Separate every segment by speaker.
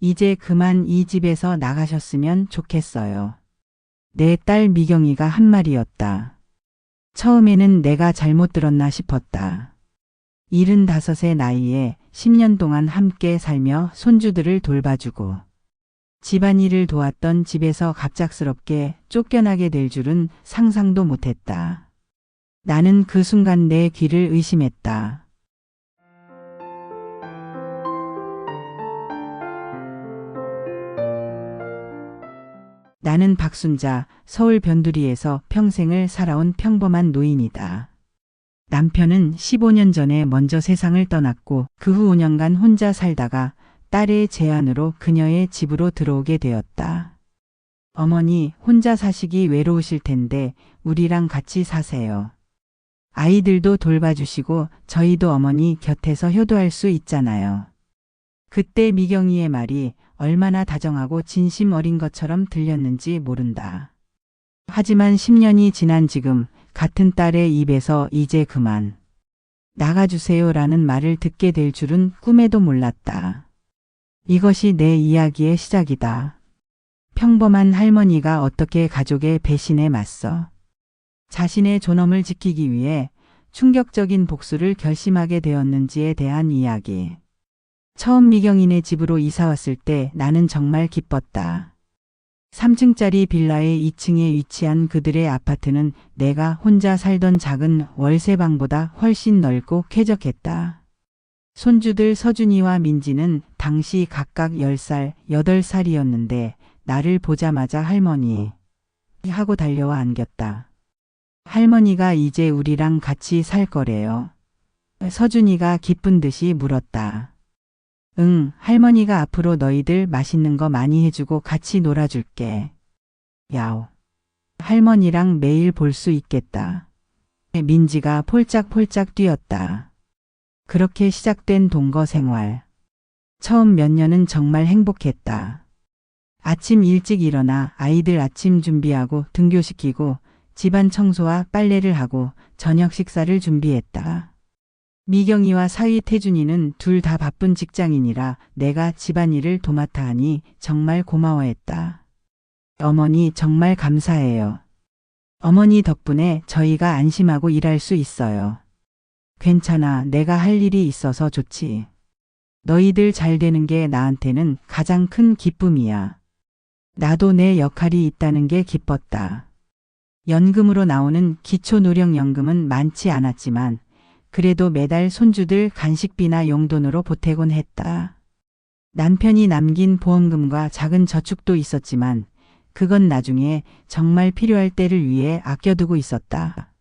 Speaker 1: 이제 그만 이 집에서 나가셨으면 좋겠어요. 내 딸 미경이가 한 말이었다. 처음에는 내가 잘못 들었나 싶었다. 75의 나이에 10년 동안 함께 살며 손주들을 돌봐주고 집안일을 도왔던 집에서 갑작스럽게 쫓겨나게 될 줄은 상상도 못했다. 나는 그 순간 내 귀를 의심했다. 나는 박순자, 서울 변두리에서 평생을 살아온 평범한 노인이다. 남편은 15년 전에 먼저 세상을 떠났고 그 후 5년간 혼자 살다가 딸의 제안으로 그녀의 집으로 들어오게 되었다. 어머니, 혼자 사시기 외로우실 텐데 우리랑 같이 사세요. 아이들도 돌봐주시고 저희도 어머니 곁에서 효도할 수 있잖아요. 그때 미경이의 말이 얼마나 다정하고 진심 어린 것처럼 들렸는지 모른다. 하지만 10년이 지난 지금 같은 딸의 입에서 이제 그만 나가주세요라는 말을 듣게 될 줄은 꿈에도 몰랐다. 이것이 내 이야기의 시작이다. 평범한 할머니가 어떻게 가족의 배신에 맞서 자신의 존엄을 지키기 위해 충격적인 복수를 결심하게 되었는지에 대한 이야기. 처음 미경이네 집으로 이사 왔을 때 나는 정말 기뻤다. 3층짜리 빌라의 2층에 위치한 그들의 아파트는 내가 혼자 살던 작은 월세방보다 훨씬 넓고 쾌적했다. 손주들 서준이와 민지는 당시 각각 10살, 8살이었는데 나를 보자마자 할머니 하고 달려와 안겼다. 할머니가 이제 우리랑 같이 살 거래요. 서준이가 기쁜 듯이 물었다. 응, 할머니가 앞으로 너희들 맛있는 거 많이 해주고 같이 놀아줄게. 야오. 할머니랑 매일 볼 수 있겠다. 민지가 폴짝폴짝 뛰었다. 그렇게 시작된 동거 생활. 처음 몇 년은 정말 행복했다. 아침 일찍 일어나 아이들 아침 준비하고 등교시키고 집안 청소와 빨래를 하고 저녁 식사를 준비했다. 미경이와 사위 태준이는 둘 다 바쁜 직장인이라 내가 집안일을 도맡아 하니 정말 고마워했다. 어머니 정말 감사해요. 어머니 덕분에 저희가 안심하고 일할 수 있어요. 괜찮아, 내가 할 일이 있어서 좋지. 너희들 잘 되는 게 나한테는 가장 큰 기쁨이야. 나도 내 역할이 있다는 게 기뻤다. 연금으로 나오는 기초노령연금은 많지 않았지만 그래도 매달 손주들 간식비나 용돈으로 보태곤 했다. 남편이 남긴 보험금과 작은 저축도 있었지만 그건 나중에 정말 필요할 때를 위해 아껴두고 있었다.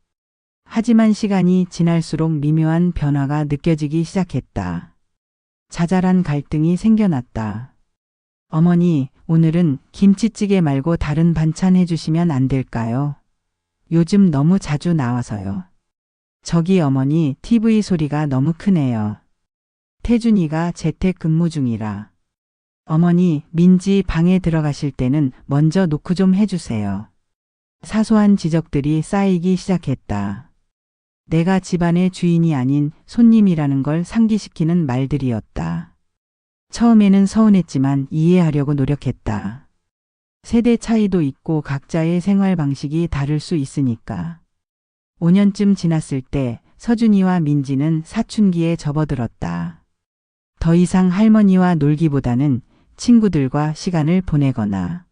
Speaker 1: 하지만 시간이 지날수록 미묘한 변화가 느껴지기 시작했다. 자잘한 갈등이 생겨났다. 어머니, 오늘은 김치찌개 말고 다른 반찬 해주시면 안 될까요? 요즘 너무 자주 나와서요. 저기 어머니, TV 소리가 너무 크네요. 태준이가 재택근무 중이라. 어머니, 민지 방에 들어가실 때는 먼저 노크 좀 해주세요. 사소한 지적들이 쌓이기 시작했다. 내가 집안의 주인이 아닌 손님이라는 걸 상기시키는 말들이었다. 처음에는 서운했지만 이해하려고 노력했다. 세대 차이도 있고 각자의 생활 방식이 다를 수 있으니까. 5년쯤 지났을 때 서준이와 민지는 사춘기에 접어들었다. 더 이상 할머니와 놀기보다는 친구들과 시간을 보내거나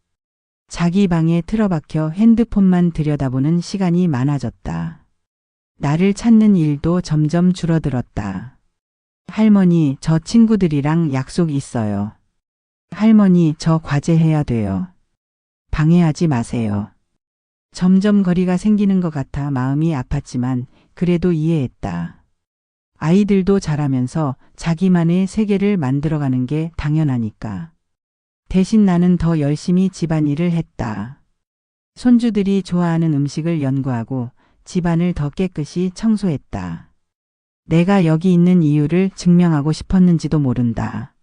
Speaker 1: 자기 방에 틀어박혀 핸드폰만 들여다보는 시간이 많아졌다. 나를 찾는 일도 점점 줄어들었다. 할머니, 저 친구들이랑 약속 있어요. 할머니, 저 과제해야 돼요. 방해하지 마세요. 점점 거리가 생기는 것 같아 마음이 아팠지만 그래도 이해했다. 아이들도 자라면서 자기만의 세계를 만들어가는 게 당연하니까. 대신 나는 더 열심히 집안일을 했다. 손주들이 좋아하는 음식을 연구하고 집안을 더 깨끗이 청소했다. 내가 여기 있는 이유를 증명하고 싶었는지도 모른다.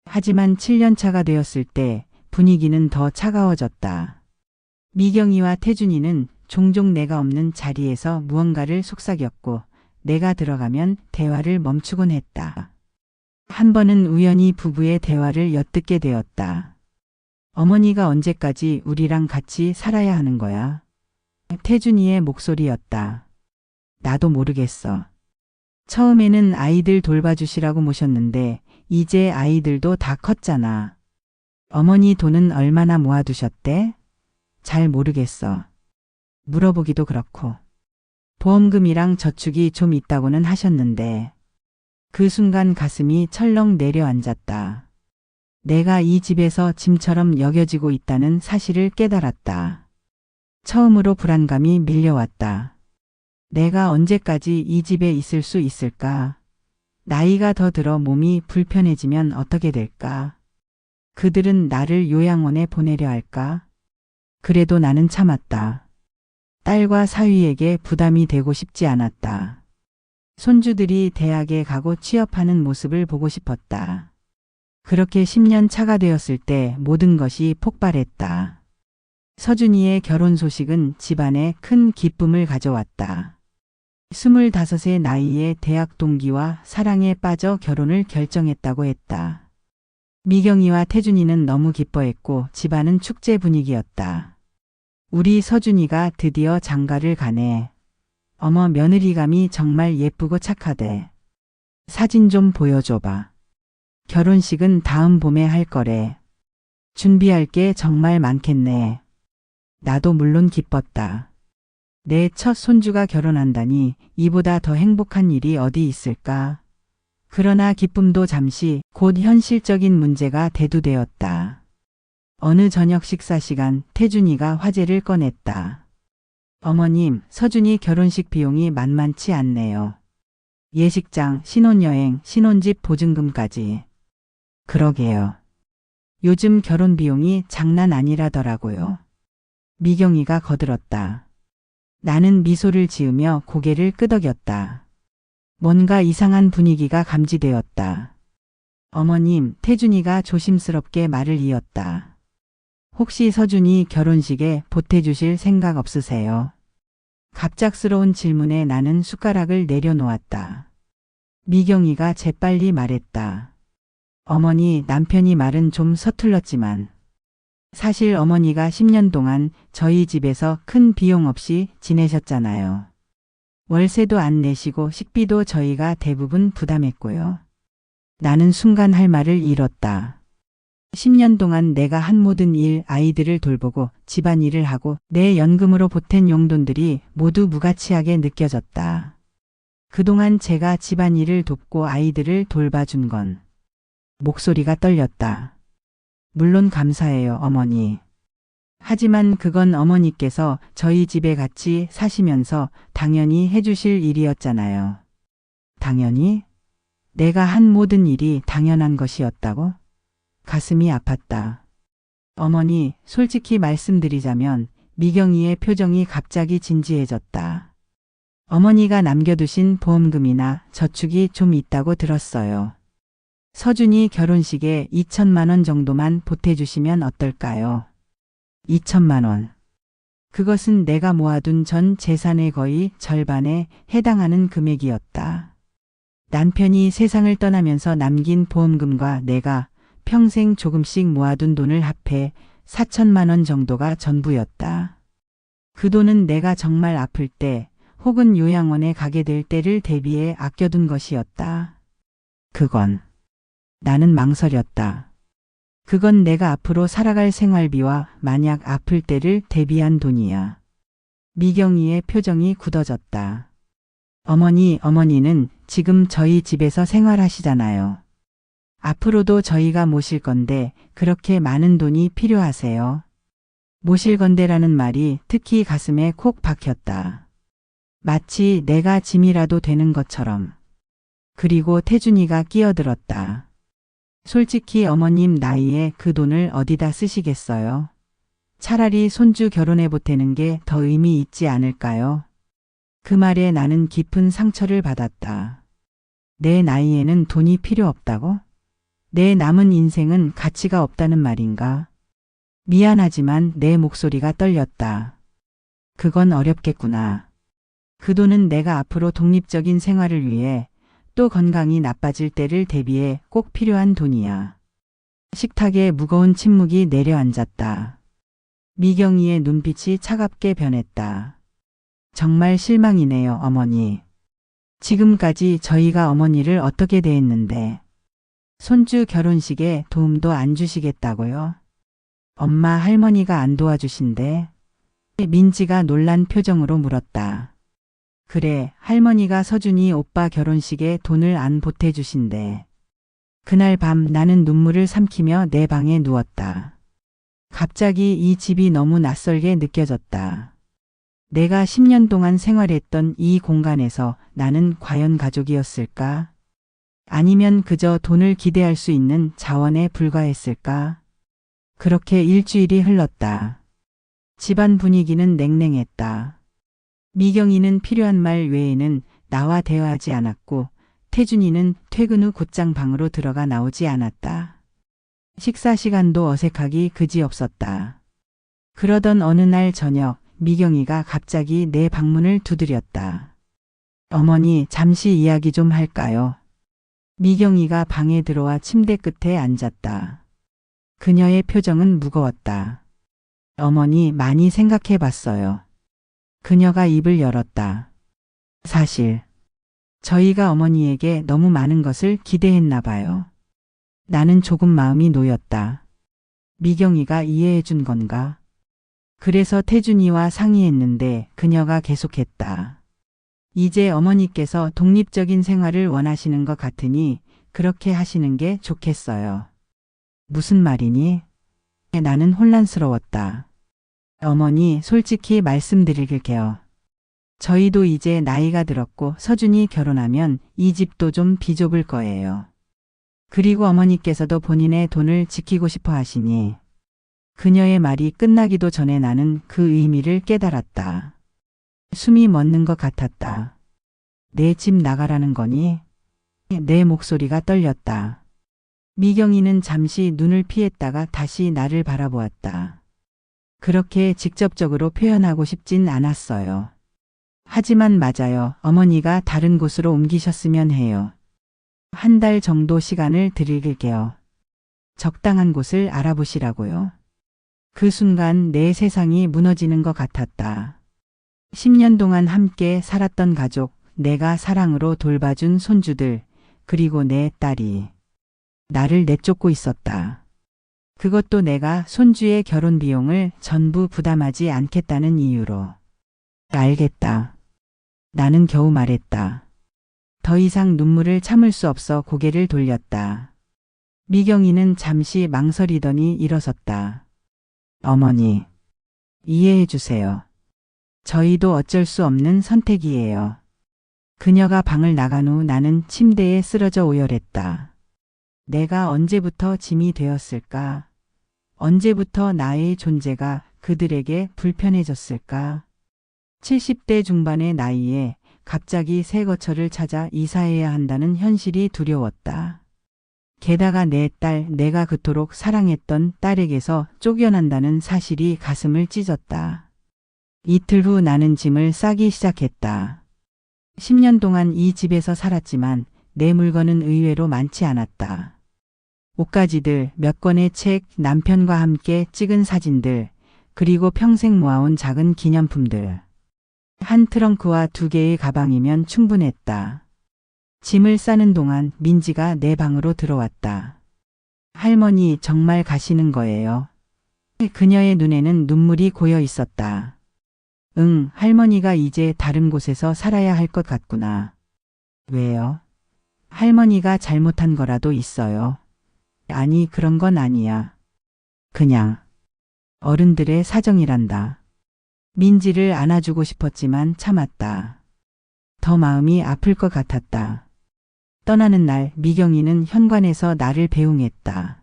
Speaker 1: 하지만 7년 차가 되었을 때 분위기는 더 차가워졌다. 미경이와 태준이는 종종 내가 없는 자리에서 무언가를 속삭였고 내가 들어가면 대화를 멈추곤 했다. 한 번은 우연히 부부의 대화를 엿듣게 되었다. 어머니가 언제까지 우리랑 같이 살아야 하는 거야? 태준이의 목소리였다. 나도 모르겠어. 처음에는 아이들 돌봐주시라고 모셨는데 이제 아이들도 다 컸잖아. 어머니 돈은 얼마나 모아두셨대? 잘 모르겠어. 물어보기도 그렇고. 보험금이랑 저축이 좀 있다고는 하셨는데. 그 순간 가슴이 철렁 내려앉았다. 내가 이 집에서 짐처럼 여겨지고 있다는 사실을 깨달았다. 처음으로 불안감이 밀려왔다. 내가 언제까지 이 집에 있을 수 있을까? 나이가 더 들어 몸이 불편해지면 어떻게 될까? 그들은 나를 요양원에 보내려 할까? 그래도 나는 참았다. 딸과 사위에게 부담이 되고 싶지 않았다. 손주들이 대학에 가고 취업하는 모습을 보고 싶었다. 그렇게 10년 차가 되었을 때 모든 것이 폭발했다. 서준이의 결혼 소식은 집안에 큰 기쁨을 가져왔다. 25의 나이에 대학 동기와 사랑에 빠져 결혼을 결정했다고 했다. 미경이와 태준이는 너무 기뻐했고 집안은 축제 분위기였다. 우리 서준이가 드디어 장가를 가네. 어머, 며느리감이 정말 예쁘고 착하대. 사진 좀 보여줘봐. 결혼식은 다음 봄에 할 거래. 준비할 게 정말 많겠네. 나도 물론 기뻤다. 내 첫 손주가 결혼한다니 이보다 더 행복한 일이 어디 있을까? 그러나 기쁨도 잠시 곧 현실적인 문제가 대두되었다. 어느 저녁 식사 시간 태준이가 화제를 꺼냈다. 어머님, 서준이 결혼식 비용이 만만치 않네요. 예식장, 신혼여행, 신혼집 보증금까지. 그러게요. 요즘 결혼 비용이 장난 아니라더라고요. 미경이가 거들었다. 나는 미소를 지으며 고개를 끄덕였다. 뭔가 이상한 분위기가 감지되었다. 어머님, 태준이가 조심스럽게 말을 이었다. 혹시 서준이 결혼식에 보태주실 생각 없으세요? 갑작스러운 질문에 나는 숟가락을 내려놓았다. 미경이가 재빨리 말했다. 어머니, 남편이 말은 좀 서툴렀지만 사실 어머니가 10년 동안 저희 집에서 큰 비용 없이 지내셨잖아요. 월세도 안 내시고 식비도 저희가 대부분 부담했고요. 나는 순간 할 말을 잃었다. 10년 동안 내가 한 모든 일, 아이들을 돌보고 집안일을 하고 내 연금으로 보탠 용돈들이 모두 무가치하게 느껴졌다. 그동안 제가 집안일을 돕고 아이들을 돌봐준 건. 목소리가 떨렸다. 물론 감사해요, 어머니. 하지만 그건 어머니께서 저희 집에 같이 사시면서 당연히 해주실 일이었잖아요. 당연히? 내가 한 모든 일이 당연한 것이었다고? 가슴이 아팠다. 어머니, 솔직히 말씀드리자면 미경이의 표정이 갑자기 진지해졌다. 어머니가 남겨두신 보험금이나 저축이 좀 있다고 들었어요. 서준이 결혼식에 2천만 원 정도만 보태주시면 어떨까요? 2천만 원. 그것은 내가 모아둔 전 재산의 거의 절반에 해당하는 금액이었다. 남편이 세상을 떠나면서 남긴 보험금과 내가 평생 조금씩 모아둔 돈을 합해 4천만 원 정도가 전부였다. 그 돈은 내가 정말 아플 때 혹은 요양원에 가게 될 때를 대비해 아껴둔 것이었다. 그건 나는 망설였다. 그건 내가 앞으로 살아갈 생활비와 만약 아플 때를 대비한 돈이야. 미경이의 표정이 굳어졌다. 어머니는 지금 저희 집에서 생활하시잖아요. 앞으로도 저희가 모실 건데 그렇게 많은 돈이 필요하세요? 모실 건데라는 말이 특히 가슴에 콕 박혔다. 마치 내가 짐이라도 되는 것처럼. 그리고 태준이가 끼어들었다. 솔직히 어머님 나이에 그 돈을 어디다 쓰시겠어요? 차라리 손주 결혼에 보태는 게 더 의미 있지 않을까요? 그 말에 나는 깊은 상처를 받았다. 내 나이에는 돈이 필요 없다고? 내 남은 인생은 가치가 없다는 말인가? 미안하지만 내 목소리가 떨렸다. 그건 어렵겠구나. 그 돈은 내가 앞으로 독립적인 생활을 위해 또 건강이 나빠질 때를 대비해 꼭 필요한 돈이야. 식탁에 무거운 침묵이 내려앉았다. 미경이의 눈빛이 차갑게 변했다. 정말 실망이네요, 어머니. 지금까지 저희가 어머니를 어떻게 대했는데 손주 결혼식에 도움도 안 주시겠다고요? 엄마 할머니가 안 도와주신대? 민지가 놀란 표정으로 물었다. 그래, 할머니가 서준이 오빠 결혼식에 돈을 안 보태주신대. 그날 밤 나는 눈물을 삼키며 내 방에 누웠다. 갑자기 이 집이 너무 낯설게 느껴졌다. 내가 10년 동안 생활했던 이 공간에서 나는 과연 가족이었을까? 아니면 그저 돈을 기대할 수 있는 자원에 불과했을까? 그렇게 일주일이 흘렀다. 집안 분위기는 냉랭했다. 미경이는 필요한 말 외에는 나와 대화하지 않았고 태준이는 퇴근 후 곧장 방으로 들어가 나오지 않았다. 식사 시간도 어색하기 그지없었다. 그러던 어느 날 저녁 미경이가 갑자기 내 방문을 두드렸다. 어머니, 잠시 이야기 좀 할까요? 미경이가 방에 들어와 침대 끝에 앉았다. 그녀의 표정은 무거웠다. 어머니, 많이 생각해 봤어요. 그녀가 입을 열었다. 사실 저희가 어머니에게 너무 많은 것을 기대했나 봐요. 나는 조금 마음이 놓였다. 미경이가 이해해 준 건가? 그래서 태준이와 상의했는데 그녀가 계속했다. 이제 어머니께서 독립적인 생활을 원하시는 것 같으니 그렇게 하시는 게 좋겠어요. 무슨 말이니? 나는 혼란스러웠다. 어머니, 솔직히 말씀드릴게요. 저희도 이제 나이가 들었고 서준이 결혼하면 이 집도 좀 비좁을 거예요. 그리고 어머니께서도 본인의 돈을 지키고 싶어 하시니. 그녀의 말이 끝나기도 전에 나는 그 의미를 깨달았다. 숨이 멎는 것 같았다. 내 집 나가라는 거니? 내 목소리가 떨렸다. 미경이는 잠시 눈을 피했다가 다시 나를 바라보았다. 그렇게 직접적으로 표현하고 싶진 않았어요. 하지만 맞아요. 어머니가 다른 곳으로 옮기셨으면 해요. 한 달 정도 시간을 드릴게요. 적당한 곳을 알아보시라고요. 그 순간 내 세상이 무너지는 것 같았다. 10년 동안 함께 살았던 가족, 내가 사랑으로 돌봐준 손주들, 그리고 내 딸이 나를 내쫓고 있었다. 그것도 내가 손주의 결혼 비용을 전부 부담하지 않겠다는 이유로. 알겠다. 나는 겨우 말했다. 더 이상 눈물을 참을 수 없어 고개를 돌렸다. 미경이는 잠시 망설이더니 일어섰다. 어머니, 이해해 주세요. 저희도 어쩔 수 없는 선택이에요. 그녀가 방을 나간 후 나는 침대에 쓰러져 오열했다. 내가 언제부터 짐이 되었을까? 언제부터 나의 존재가 그들에게 불편해졌을까? 70대 중반의 나이에 갑자기 새 거처를 찾아 이사해야 한다는 현실이 두려웠다. 게다가 내 딸, 내가 그토록 사랑했던 딸에게서 쫓겨난다는 사실이 가슴을 찢었다. 이틀 후 나는 짐을 싸기 시작했다. 10년 동안 이 집에서 살았지만 내 물건은 의외로 많지 않았다. 옷가지들, 몇 권의 책, 남편과 함께 찍은 사진들, 그리고 평생 모아온 작은 기념품들. 한 트렁크와 2개의 가방이면 충분했다. 짐을 싸는 동안 민지가 내 방으로 들어왔다. 할머니, 정말 가시는 거예요? 그녀의 눈에는 눈물이 고여 있었다. 응, 할머니가 이제 다른 곳에서 살아야 할 것 같구나. 왜요? 할머니가 잘못한 거라도 있어요? 아니, 그런 건 아니야. 그냥 어른들의 사정이란다. 민지를 안아주고 싶었지만 참았다. 더 마음이 아플 것 같았다. 떠나는 날 미경이는 현관에서 나를 배웅했다.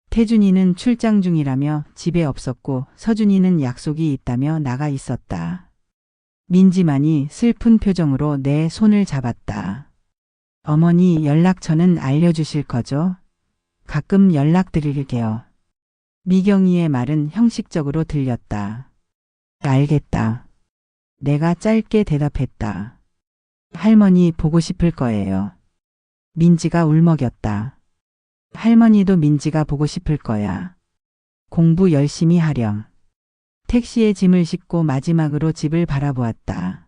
Speaker 1: 태준이는 출장 중이라며 집에 없었고 서준이는 약속이 있다며 나가 있었다. 민지만이 슬픈 표정으로 내 손을 잡았다. 어머니, 연락처는 알려주실 거죠? 가끔 연락드릴게요. 미경이의 말은 형식적으로 들렸다. 알겠다. 내가 짧게 대답했다. 할머니 보고 싶을 거예요. 민지가 울먹였다. 할머니도 민지가 보고 싶을 거야. 공부 열심히 하렴. 택시에 짐을 싣고 마지막으로 집을 바라보았다.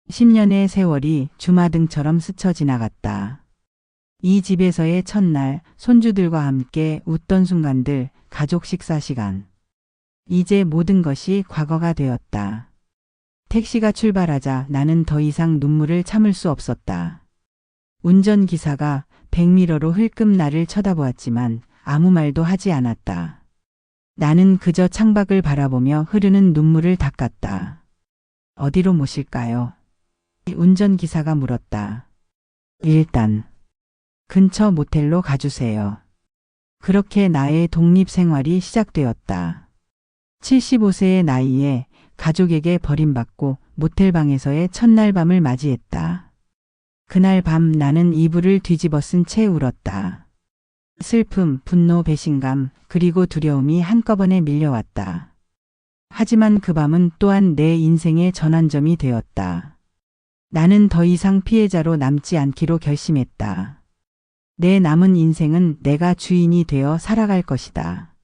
Speaker 1: 10년의 세월이 주마등처럼 스쳐 지나갔다. 이 집에서의 첫날 손주들과 함께 웃던 순간들, 가족 식사 시간. 이제 모든 것이 과거가 되었다. 택시가 출발하자 나는 더 이상 눈물을 참을 수 없었다. 운전기사가 백미러로 흘끔 나를 쳐다보았지만 아무 말도 하지 않았다. 나는 그저 창밖을 바라보며 흐르는 눈물을 닦았다. 어디로 모실까요? 운전기사가 물었다. 일단 근처 모텔로 가주세요. 그렇게 나의 독립생활이 시작되었다. 75세의 나이에 가족에게 버림받고 모텔방에서의 첫날 밤을 맞이했다. 그날 밤 나는 이불을 뒤집어 쓴 채 울었다. 슬픔, 분노, 배신감, 그리고 두려움이 한꺼번에 밀려왔다. 하지만 그 밤은 또한 내 인생의 전환점이 되었다. 나는 더 이상 피해자로 남지 않기로 결심했다. 내 남은 인생은 내가 주인이 되어 살아갈 것이다.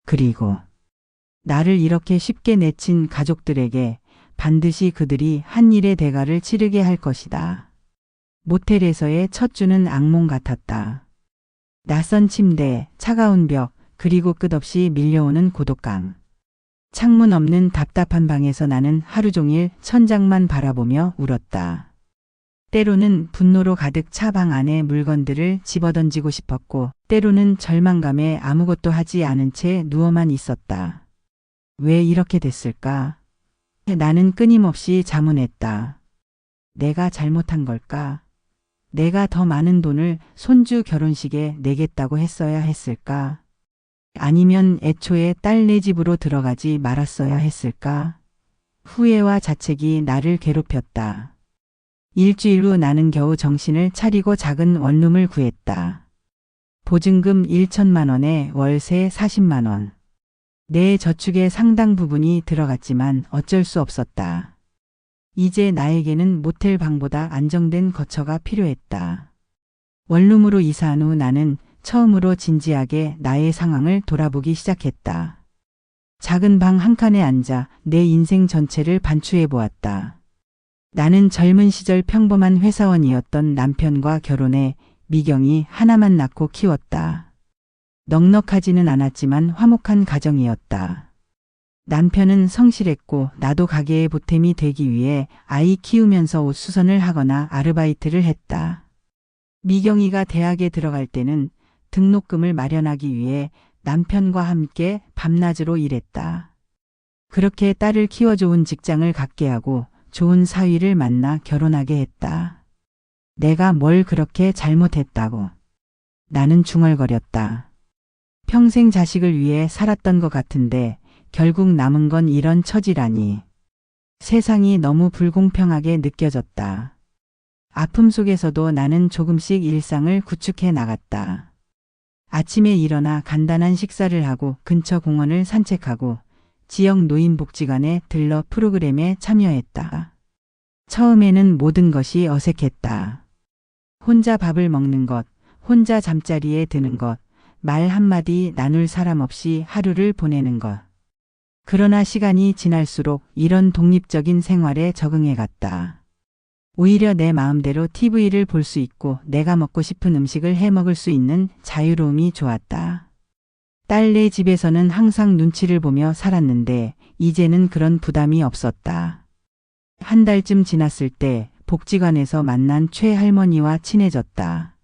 Speaker 1: 그리고 나를 이렇게 쉽게 내친 가족들에게 반드시 그들이 한 일의 대가를 치르게 할 것이다. 모텔에서의 첫 주는 악몽 같았다. 낯선 침대, 차가운 벽, 그리고 끝없이 밀려오는 고독감. 창문 없는 답답한 방에서 나는 하루 종일 천장만 바라보며 울었다. 때로는 분노로 가득 차 방 안에 물건들을 집어던지고 싶었고, 때로는 절망감에 아무것도 하지 않은 채 누워만 있었다. 왜 이렇게 됐을까? 나는 끊임없이 자문했다. 내가 잘못한 걸까? 내가 더 많은 돈을 손주 결혼식에 내겠다고 했어야 했을까? 아니면 애초에 딸네 집으로 들어가지 말았어야 했을까? 후회와 자책이 나를 괴롭혔다. 일주일 후 나는 겨우 정신을 차리고 작은 원룸을 구했다. 보증금 1천만 원에 월세 40만 원. 내 저축의 상당 부분이 들어갔지만 어쩔 수 없었다. 이제 나에게는 모텔 방보다 안정된 거처가 필요했다. 원룸으로 이사한 후 나는 처음으로 진지하게 나의 상황을 돌아보기 시작했다. 작은 방 한 칸에 앉아 내 인생 전체를 반추해 보았다. 나는 젊은 시절 평범한 회사원이었던 남편과 결혼해 미경이 하나만 낳고 키웠다. 넉넉하지는 않았지만 화목한 가정이었다. 남편은 성실했고 나도 가게의 보탬이 되기 위해 아이 키우면서 옷수선을 하거나 아르바이트를 했다. 미경이가 대학에 들어갈 때는 등록금을 마련하기 위해 남편과 함께 밤낮으로 일했다. 그렇게 딸을 키워 좋은 직장을 갖게 하고 좋은 사위를 만나 결혼하게 했다. 내가 뭘 그렇게 잘못했다고. 나는 중얼거렸다. 평생 자식을 위해 살았던 것 같은데 결국 남은 건 이런 처지라니. 세상이 너무 불공평하게 느껴졌다. 아픔 속에서도 나는 조금씩 일상을 구축해 나갔다. 아침에 일어나 간단한 식사를 하고 근처 공원을 산책하고 지역 노인복지관에 들러 프로그램에 참여했다. 처음에는 모든 것이 어색했다. 혼자 밥을 먹는 것, 혼자 잠자리에 드는 것, 말 한마디 나눌 사람 없이 하루를 보내는 것. 그러나 시간이 지날수록 이런 독립적인 생활에 적응해 갔다. 오히려 내 마음대로 TV를 볼 수 있고 내가 먹고 싶은 음식을 해 먹을 수 있는 자유로움이 좋았다. 딸네 집에서는 항상 눈치를 보며 살았는데 이제는 그런 부담이 없었다. 한 달쯤 지났을 때 복지관에서 만난 최 할머니와 친해졌다.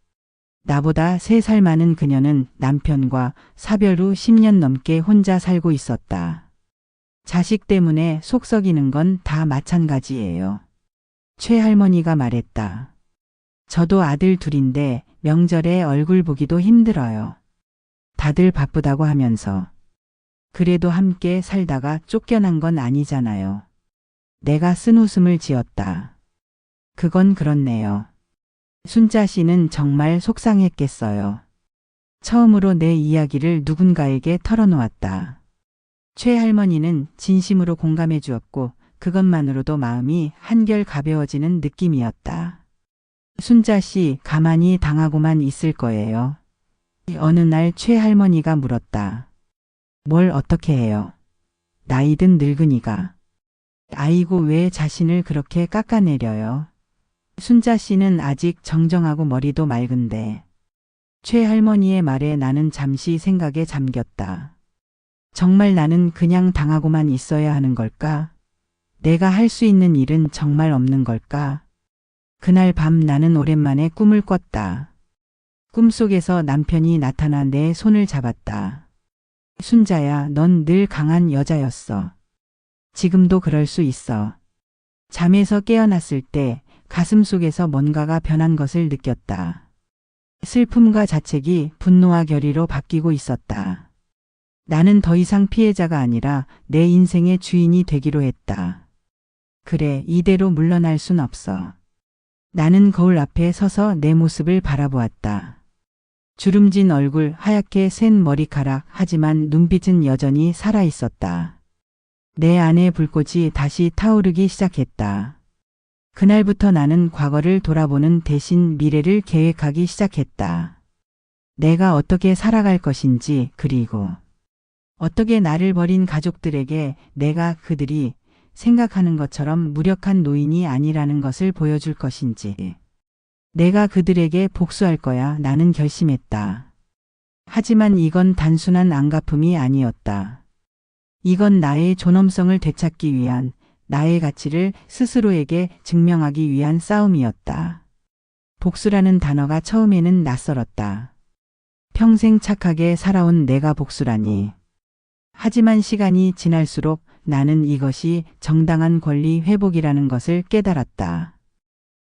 Speaker 1: 나보다 3살 많은 그녀는 남편과 사별 후 10년 넘게 혼자 살고 있었다. 자식 때문에 속 썩이는 건 다 마찬가지예요. 최 할머니가 말했다. 저도 아들 둘인데 명절에 얼굴 보기도 힘들어요. 다들 바쁘다고 하면서. 그래도 함께 살다가 쫓겨난 건 아니잖아요. 내가 쓴웃음을 지었다. 그건 그렇네요. 순자 씨는 정말 속상했겠어요. 처음으로 내 이야기를 누군가에게 털어놓았다. 최 할머니는 진심으로 공감해 주었고 그것만으로도 마음이 한결 가벼워지는 느낌이었다. 순자 씨 가만히 당하고만 있을 거예요. 어느 날 최할머니가 물었다. 뭘 어떻게 해요? 나이든 늙은이가. 아이고 왜 자신을 그렇게 깎아내려요? 순자 씨는 아직 정정하고 머리도 맑은데. 최할머니의 말에 나는 잠시 생각에 잠겼다. 정말 나는 그냥 당하고만 있어야 하는 걸까? 내가 할 수 있는 일은 정말 없는 걸까? 그날 밤 나는 오랜만에 꿈을 꿨다. 꿈속에서 남편이 나타나 내 손을 잡았다. 순자야, 넌 늘 강한 여자였어. 지금도 그럴 수 있어. 잠에서 깨어났을 때 가슴 속에서 뭔가가 변한 것을 느꼈다. 슬픔과 자책이 분노와 결의로 바뀌고 있었다. 나는 더 이상 피해자가 아니라 내 인생의 주인이 되기로 했다. 그래, 이대로 물러날 순 없어. 나는 거울 앞에 서서 내 모습을 바라보았다. 주름진 얼굴, 하얗게 센 머리카락, 하지만 눈빛은 여전히 살아있었다. 내 안의 불꽃이 다시 타오르기 시작했다. 그날부터 나는 과거를 돌아보는 대신 미래를 계획하기 시작했다. 내가 어떻게 살아갈 것인지, 그리고 어떻게 나를 버린 가족들에게 내가 그들이 생각하는 것처럼 무력한 노인이 아니라는 것을 보여줄 것인지. 내가 그들에게 복수할 거야. 나는 결심했다. 하지만 이건 단순한 안갚음이 아니었다. 이건 나의 존엄성을 되찾기 위한, 나의 가치를 스스로에게 증명하기 위한 싸움이었다. 복수라는 단어가 처음에는 낯설었다. 평생 착하게 살아온 내가 복수라니. 하지만 시간이 지날수록 나는 이것이 정당한 권리 회복이라는 것을 깨달았다.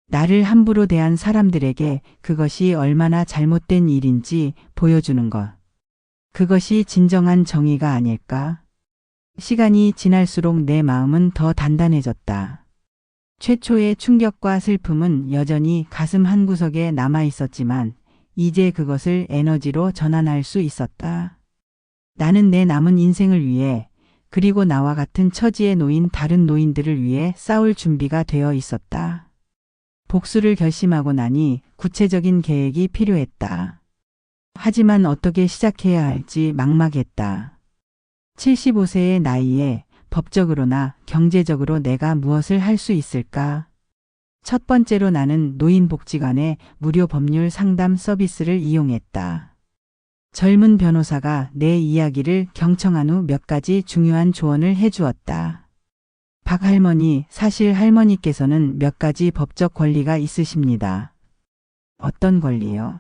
Speaker 1: 나를 함부로 대한 사람들에게 그것이 얼마나 잘못된 일인지 보여주는 것. 그것이 진정한 정의가 아닐까? 시간이 지날수록 내 마음은 더 단단해졌다. 최초의 충격과 슬픔은 여전히 가슴 한구석에 남아 있었지만 이제 그것을 에너지로 전환할 수 있었다. 나는 내 남은 인생을 위해, 그리고 나와 같은 처지에 놓인 다른 노인들을 위해 싸울 준비가 되어 있었다. 복수를 결심하고 나니 구체적인 계획이 필요했다. 하지만 어떻게 시작해야 할지 막막했다. 75세의 나이에 법적으로나 경제적으로 내가 무엇을 할 수 있을까? 첫 번째로 나는 노인복지관의 무료 법률 상담 서비스를 이용했다. 젊은 변호사가 내 이야기를 경청한 후 몇 가지 중요한 조언을 해주었다. 박 할머니, 사실 할머니께서는 몇 가지 법적 권리가 있으십니다. 어떤 권리요?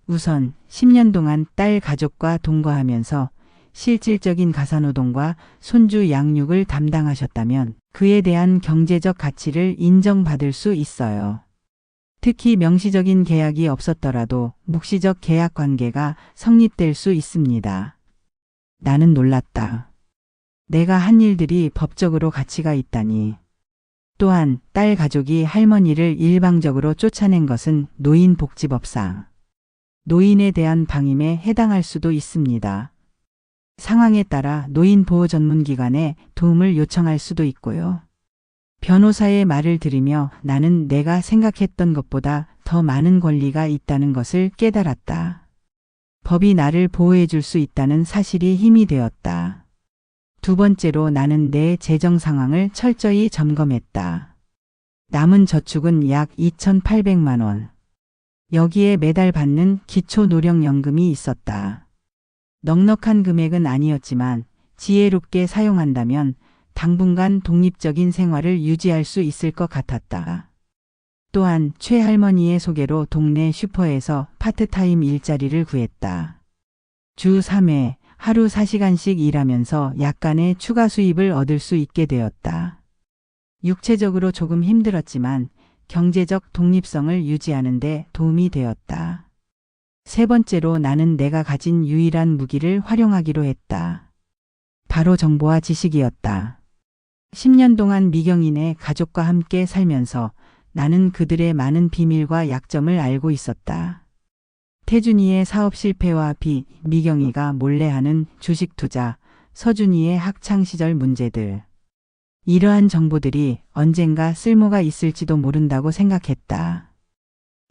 Speaker 1: 우선 10년 동안 딸 가족과 동거하면서 실질적인 가사노동과 손주 양육을 담당하셨다면 그에 대한 경제적 가치를 인정받을 수 있어요. 특히 명시적인 계약이 없었더라도 묵시적 계약 관계가 성립될 수 있습니다. 나는 놀랐다. 내가 한 일들이 법적으로 가치가 있다니. 또한 딸 가족이 할머니를 일방적으로 쫓아낸 것은 노인복지법상 노인에 대한 방임에 해당할 수도 있습니다. 상황에 따라 노인보호전문기관에 도움을 요청할 수도 있고요. 변호사의 말을 들으며 나는 내가 생각했던 것보다 더 많은 권리가 있다는 것을 깨달았다. 법이 나를 보호해 줄 수 있다는 사실이 힘이 되었다. 두 번째로 나는 내 재정 상황을 철저히 점검했다. 남은 저축은 약 2,800만 원. 여기에 매달 받는 기초노령연금이 있었다. 넉넉한 금액은 아니었지만 지혜롭게 사용한다면 당분간 독립적인 생활을 유지할 수 있을 것 같았다. 또한 최할머니의 소개로 동네 슈퍼에서 파트타임 일자리를 구했다. 주 3회 하루 4시간씩 일하면서 약간의 추가 수입을 얻을 수 있게 되었다. 육체적으로 조금 힘들었지만 경제적 독립성을 유지하는 데 도움이 되었다. 세 번째로 나는 내가 가진 유일한 무기를 활용하기로 했다. 바로 정보와 지식이었다. 10년 동안 미경인의 가족과 함께 살면서 나는 그들의 많은 비밀과 약점을 알고 있었다. 태준이의 사업 실패와 빚, 미경이가 몰래 하는 주식 투자, 서준이의 학창시절 문제들. 이러한 정보들이 언젠가 쓸모가 있을지도 모른다고 생각했다.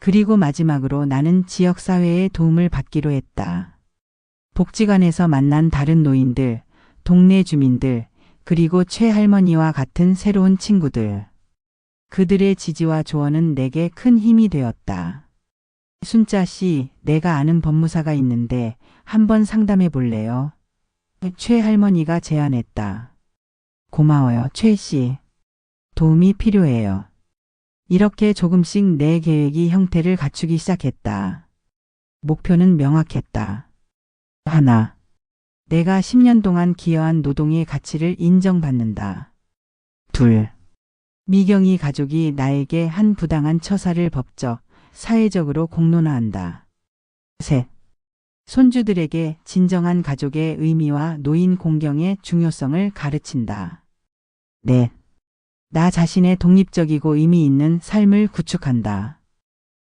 Speaker 1: 그리고 마지막으로 나는 지역사회의 도움을 받기로 했다. 복지관에서 만난 다른 노인들, 동네 주민들, 그리고 최할머니와 같은 새로운 친구들. 그들의 지지와 조언은 내게 큰 힘이 되었다. 순자 씨, 내가 아는 법무사가 있는데 한번 상담해 볼래요? 최할머니가 제안했다. 고마워요, 최 씨. 도움이 필요해요. 이렇게 조금씩 내 계획이 형태를 갖추기 시작했다. 목표는 명확했다. 하나, 내가 10년 동안 기여한 노동의 가치를 인정받는다. 둘, 미경이 가족이 나에게 한 부당한 처사를 법적, 사회적으로 공론화한다. 셋, 손주들에게 진정한 가족의 의미와 노인 공경의 중요성을 가르친다. 넷, 나 자신의 독립적이고 의미 있는 삶을 구축한다.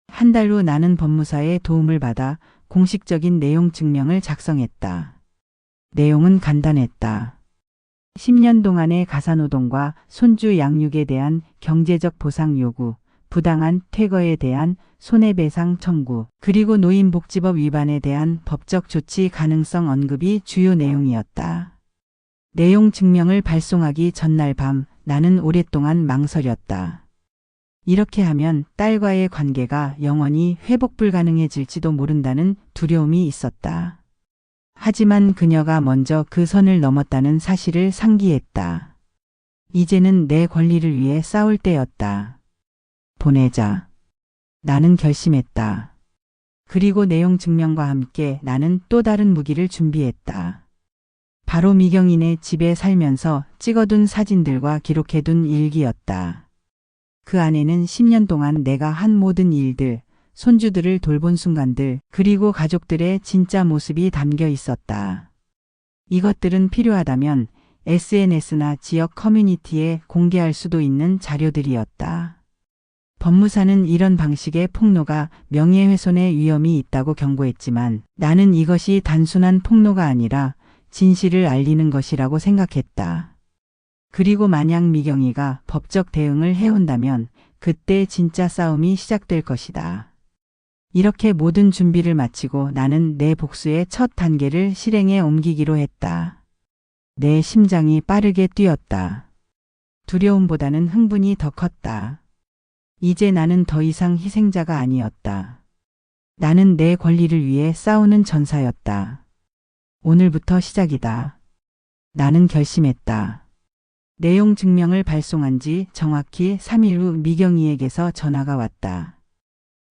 Speaker 1: 한 달 후 나는 법무사의 도움을 받아 공식적인 내용 증명을 작성했다. 내용은 간단했다. 10년 동안의 가사노동과 손주 양육에 대한 경제적 보상 요구, 부당한 퇴거에 대한 손해배상 청구, 그리고 노인복지법 위반에 대한 법적 조치 가능성 언급이 주요 내용이었다. 내용 증명을 발송하기 전날 밤 나는 오랫동안 망설였다. 이렇게 하면 딸과의 관계가 영원히 회복 불가능해질지도 모른다는 두려움이 있었다. 하지만 그녀가 먼저 그 선을 넘었다는 사실을 상기했다. 이제는 내 권리를 위해 싸울 때였다. 보내자. 나는 결심했다. 그리고 내용 증명과 함께 나는 또 다른 무기를 준비했다. 바로 미경이네 집에 살면서 찍어둔 사진들과 기록해둔 일기였다. 그 안에는 10년 동안 내가 한 모든 일들, 손주들을 돌본 순간들, 그리고 가족들의 진짜 모습이 담겨 있었다. 이것들은 필요하다면 SNS나 지역 커뮤니티에 공개할 수도 있는 자료들이었다. 법무사는 이런 방식의 폭로가 명예훼손의 위험이 있다고 경고했지만 나는 이것이 단순한 폭로가 아니라 진실을 알리는 것이라고 생각했다. 그리고 만약 미경이가 법적 대응을 해온다면 그때 진짜 싸움이 시작될 것이다. 이렇게 모든 준비를 마치고 나는 내 복수의 첫 단계를 실행에 옮기기로 했다. 내 심장이 빠르게 뛰었다. 두려움보다는 흥분이 더 컸다. 이제 나는 더 이상 희생자가 아니었다. 나는 내 권리를 위해 싸우는 전사였다. 오늘부터 시작이다. 나는 결심했다. 내용 증명을 발송한 지 정확히 3일 후 미경이에게서 전화가 왔다.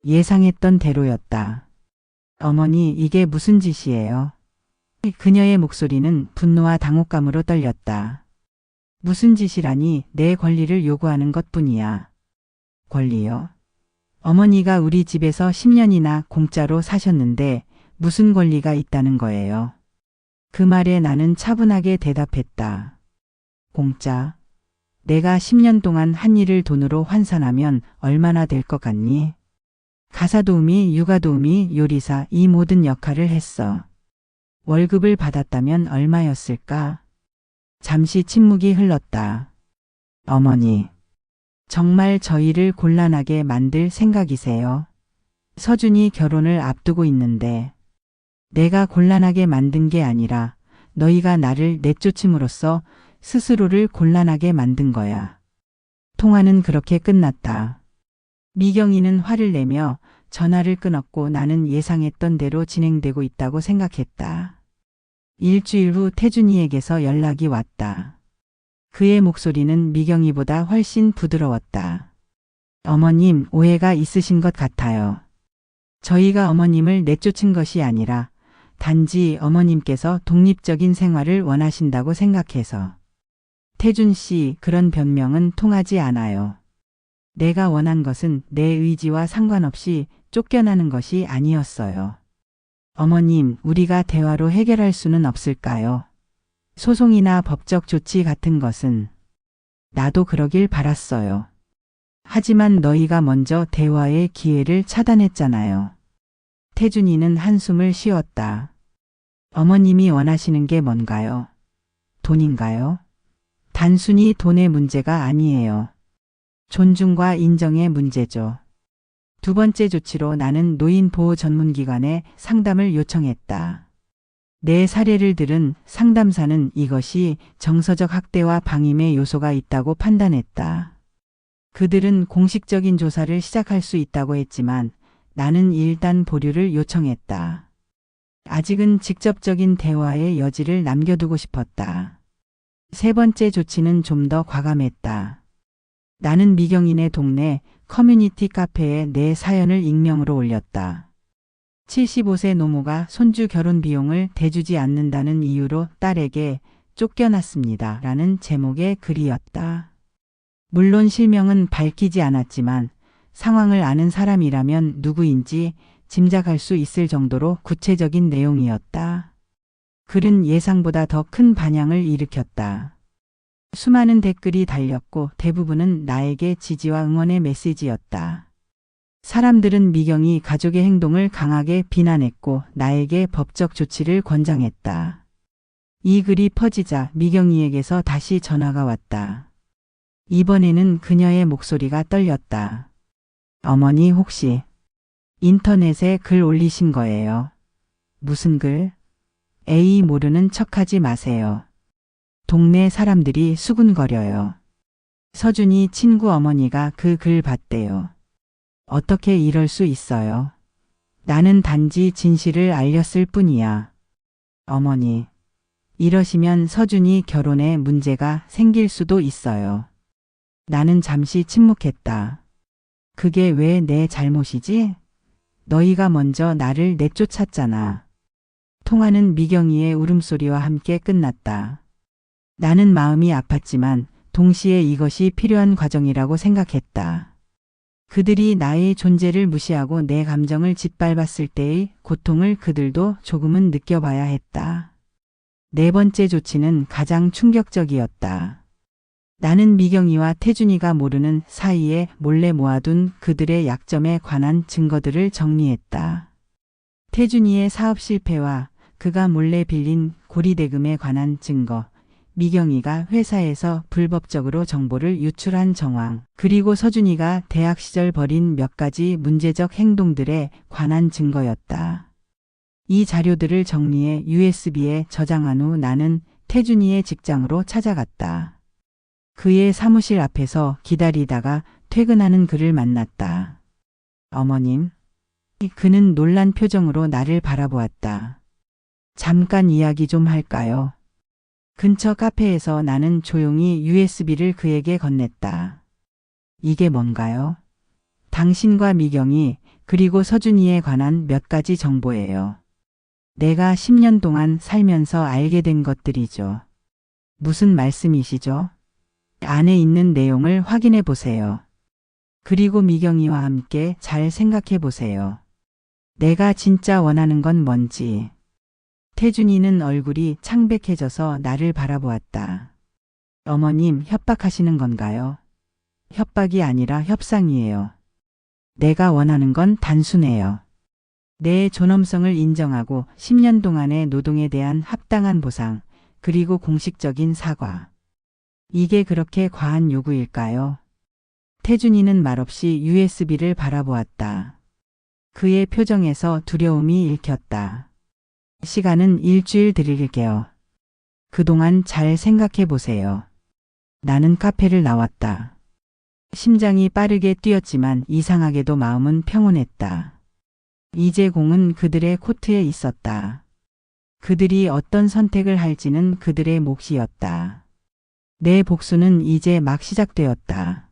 Speaker 1: 예상했던 대로였다. 어머니, 이게 무슨 짓이에요? 그녀의 목소리는 분노와 당혹감으로 떨렸다. 무슨 짓이라니, 내 권리를 요구하는 것뿐이야. 권리요? 어머니가 우리 집에서 10년이나 공짜로 사셨는데 무슨 권리가 있다는 거예요? 그 말에 나는 차분하게 대답했다. 공짜? 내가 10년 동안 한 일을 돈으로 환산하면 얼마나 될 것 같니? 가사도우미, 육아도우미, 요리사 이 모든 역할을 했어. 월급을 받았다면 얼마였을까? 잠시 침묵이 흘렀다. 어머니, 정말 저희를 곤란하게 만들 생각이세요? 서준이 결혼을 앞두고 있는데 내가 곤란하게 만든 게 아니라 너희가 나를 내쫓음으로써 스스로를 곤란하게 만든 거야. 통화는 그렇게 끝났다. 미경이는 화를 내며 전화를 끊었고 나는 예상했던 대로 진행되고 있다고 생각했다. 일주일 후 태준이에게서 연락이 왔다. 그의 목소리는 미경이보다 훨씬 부드러웠다. 어머님, 오해가 있으신 것 같아요. 저희가 어머님을 내쫓은 것이 아니라 단지 어머님께서 독립적인 생활을 원하신다고 생각해서. 태준 씨, 그런 변명은 통하지 않아요. 내가 원한 것은 내 의지와 상관없이 쫓겨나는 것이 아니었어요. 어머님, 우리가 대화로 해결할 수는 없을까요? 소송이나 법적 조치 같은 것은. 나도 그러길 바랐어요. 하지만 너희가 먼저 대화의 기회를 차단했잖아요. 태준이는 한숨을 쉬었다. 어머님이 원하시는 게 뭔가요? 돈인가요? 단순히 돈의 문제가 아니에요. 존중과 인정의 문제죠. 두 번째 조치로 나는 노인보호 전문기관에 상담을 요청했다. 내 사례를 들은 상담사는 이것이 정서적 학대와 방임의 요소가 있다고 판단했다. 그들은 공식적인 조사를 시작할 수 있다고 했지만 나는 일단 보류를 요청했다. 아직은 직접적인 대화의 여지를 남겨두고 싶었다. 세 번째 조치는 좀 더 과감했다. 나는 미경인의 동네 커뮤니티 카페에 내 사연을 익명으로 올렸다. 75세 노모가 손주 결혼 비용을 대주지 않는다는 이유로 딸에게 쫓겨났습니다. 라는 제목의 글이었다. 물론 실명은 밝히지 않았지만 상황을 아는 사람이라면 누구인지 짐작할 수 있을 정도로 구체적인 내용이었다. 글은 예상보다 더 큰 반향을 일으켰다. 수많은 댓글이 달렸고 대부분은 나에게 지지와 응원의 메시지였다. 사람들은 미경이 가족의 행동을 강하게 비난했고 나에게 법적 조치를 권장했다. 이 글이 퍼지자 미경이에게서 다시 전화가 왔다. 이번에는 그녀의 목소리가 떨렸다. 어머니 혹시 인터넷에 글 올리신 거예요? 무슨 글? 에이 모르는 척하지 마세요. 동네 사람들이 수군거려요. 서준이 친구 어머니가 그 글 봤대요. 어떻게 이럴 수 있어요? 나는 단지 진실을 알렸을 뿐이야. 어머니, 이러시면 서준이 결혼에 문제가 생길 수도 있어요. 나는 잠시 침묵했다. 그게 왜 내 잘못이지? 너희가 먼저 나를 내쫓았잖아. 통화는 미경이의 울음소리와 함께 끝났다. 나는 마음이 아팠지만 동시에 이것이 필요한 과정이라고 생각했다. 그들이 나의 존재를 무시하고 내 감정을 짓밟았을 때의 고통을 그들도 조금은 느껴봐야 했다. 네 번째 조치는 가장 충격적이었다. 나는 미경이와 태준이가 모르는 사이에 몰래 모아둔 그들의 약점에 관한 증거들을 정리했다. 태준이의 사업 실패와 그가 몰래 빌린 고리대금에 관한 증거, 미경이가 회사에서 불법적으로 정보를 유출한 정황, 그리고 서준이가 대학 시절 벌인 몇 가지 문제적 행동들에 관한 증거였다. 이 자료들을 정리해 USB에 저장한 후 나는 태준이의 직장으로 찾아갔다. 그의 사무실 앞에서 기다리다가 퇴근하는 그를 만났다. 어머님. 그는 놀란 표정으로 나를 바라보았다. 잠깐 이야기 좀 할까요? 근처 카페에서 나는 조용히 USB를 그에게 건넸다. 이게 뭔가요? 당신과 미경이 그리고 서준이에 관한 몇 가지 정보예요. 내가 10년 동안 살면서 알게 된 것들이죠. 무슨 말씀이시죠? 안에 있는 내용을 확인해 보세요. 그리고 미경이와 함께 잘 생각해 보세요. 내가 진짜 원하는 건 뭔지. 태준이는 얼굴이 창백해져서 나를 바라보았다. 어머님, 협박하시는 건가요? 협박이 아니라 협상이에요. 내가 원하는 건 단순해요. 내 존엄성을 인정하고 10년 동안의 노동에 대한 합당한 보상, 그리고 공식적인 사과. 이게 그렇게 과한 요구일까요? 태준이는 말없이 USB를 바라보았다. 그의 표정에서 두려움이 읽혔다. 시간은 일주일 드릴게요. 그동안 잘 생각해 보세요. 나는 카페를 나왔다. 심장이 빠르게 뛰었지만 이상하게도 마음은 평온했다. 이제 공은 그들의 코트에 있었다. 그들이 어떤 선택을 할지는 그들의 몫이었다. 내 복수는 이제 막 시작되었다.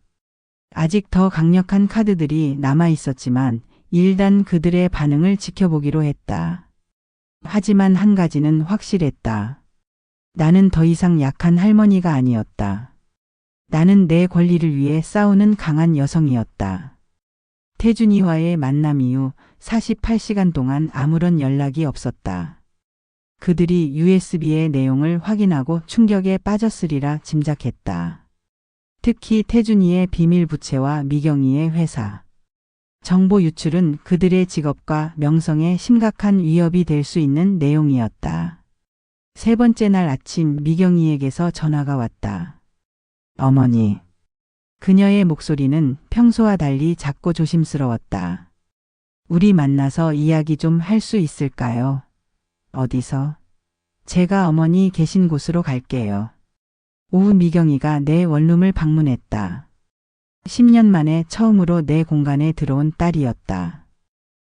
Speaker 1: 아직 더 강력한 카드들이 남아 있었지만 일단 그들의 반응을 지켜보기로 했다. 하지만 한 가지는 확실했다. 나는 더 이상 약한 할머니가 아니었다. 나는 내 권리를 위해 싸우는 강한 여성이었다. 태준이와의 만남 이후 48시간 동안 아무런 연락이 없었다. 그들이 USB의 내용을 확인하고 충격에 빠졌으리라 짐작했다. 특히 태준이의 비밀 부채와 미경이의 회사. 정보 유출은 그들의 직업과 명성에 심각한 위협이 될 수 있는 내용이었다. 세 번째 날 아침 미경이에게서 전화가 왔다. 어머니, 그녀의 목소리는 평소와 달리 작고 조심스러웠다. 우리 만나서 이야기 좀 할 수 있을까요? 어디서? 제가 어머니 계신 곳으로 갈게요. 오후 미경이가 내 원룸을 방문했다. 10년 만에 처음으로 내 공간에 들어온 딸이었다.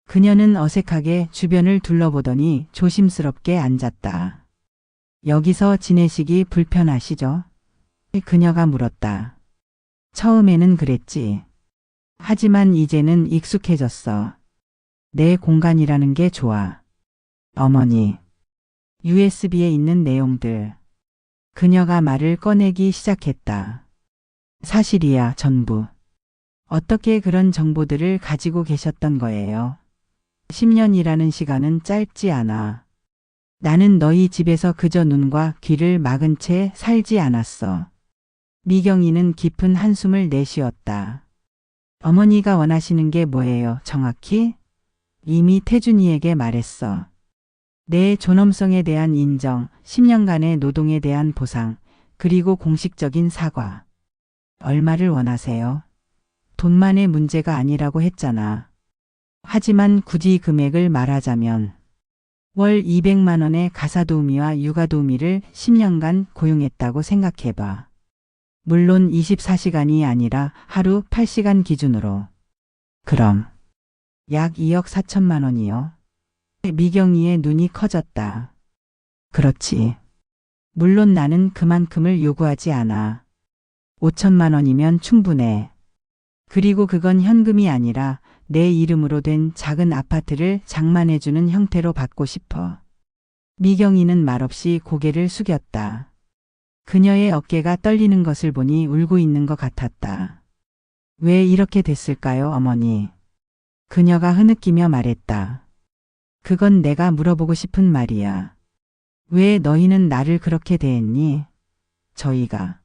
Speaker 1: 그녀는 어색하게 주변을 둘러보더니 조심스럽게 앉았다. 여기서 지내시기 불편하시죠? 그녀가 물었다. 처음에는 그랬지. 하지만 이제는 익숙해졌어. 내 공간이라는 게 좋아. 어머니. USB에 있는 내용들. 그녀가 말을 꺼내기 시작했다. 사실이야, 전부. 어떻게 그런 정보들을 가지고 계셨던 거예요? 10년이라는 시간은 짧지 않아. 나는 너희 집에서 그저 눈과 귀를 막은 채 살지 않았어. 미경이는 깊은 한숨을 내쉬었다. 어머니가 원하시는 게 뭐예요, 정확히? 이미 태준이에게 말했어. 내 존엄성에 대한 인정, 10년간의 노동에 대한 보상, 그리고 공식적인 사과. 얼마를 원하세요? 돈만의 문제가 아니라고 했잖아. 하지만 굳이 금액을 말하자면 월 200만 원의 가사도우미와 육아도우미를 10년간 고용했다고 생각해봐. 물론 24시간이 아니라 하루 8시간 기준으로. 그럼 약 2억 4천만 원이요. 미경이의 눈이 커졌다. 그렇지. 물론 나는 그만큼을 요구하지 않아. 5천만 원이면 충분해. 그리고 그건 현금이 아니라 내 이름으로 된 작은 아파트를 장만해주는 형태로 받고 싶어. 미경이는 말없이 고개를 숙였다. 그녀의 어깨가 떨리는 것을 보니 울고 있는 것 같았다. 왜 이렇게 됐을까요, 어머니? 그녀가 흐느끼며 말했다. 그건 내가 물어보고 싶은 말이야. 왜 너희는 나를 그렇게 대했니? 저희가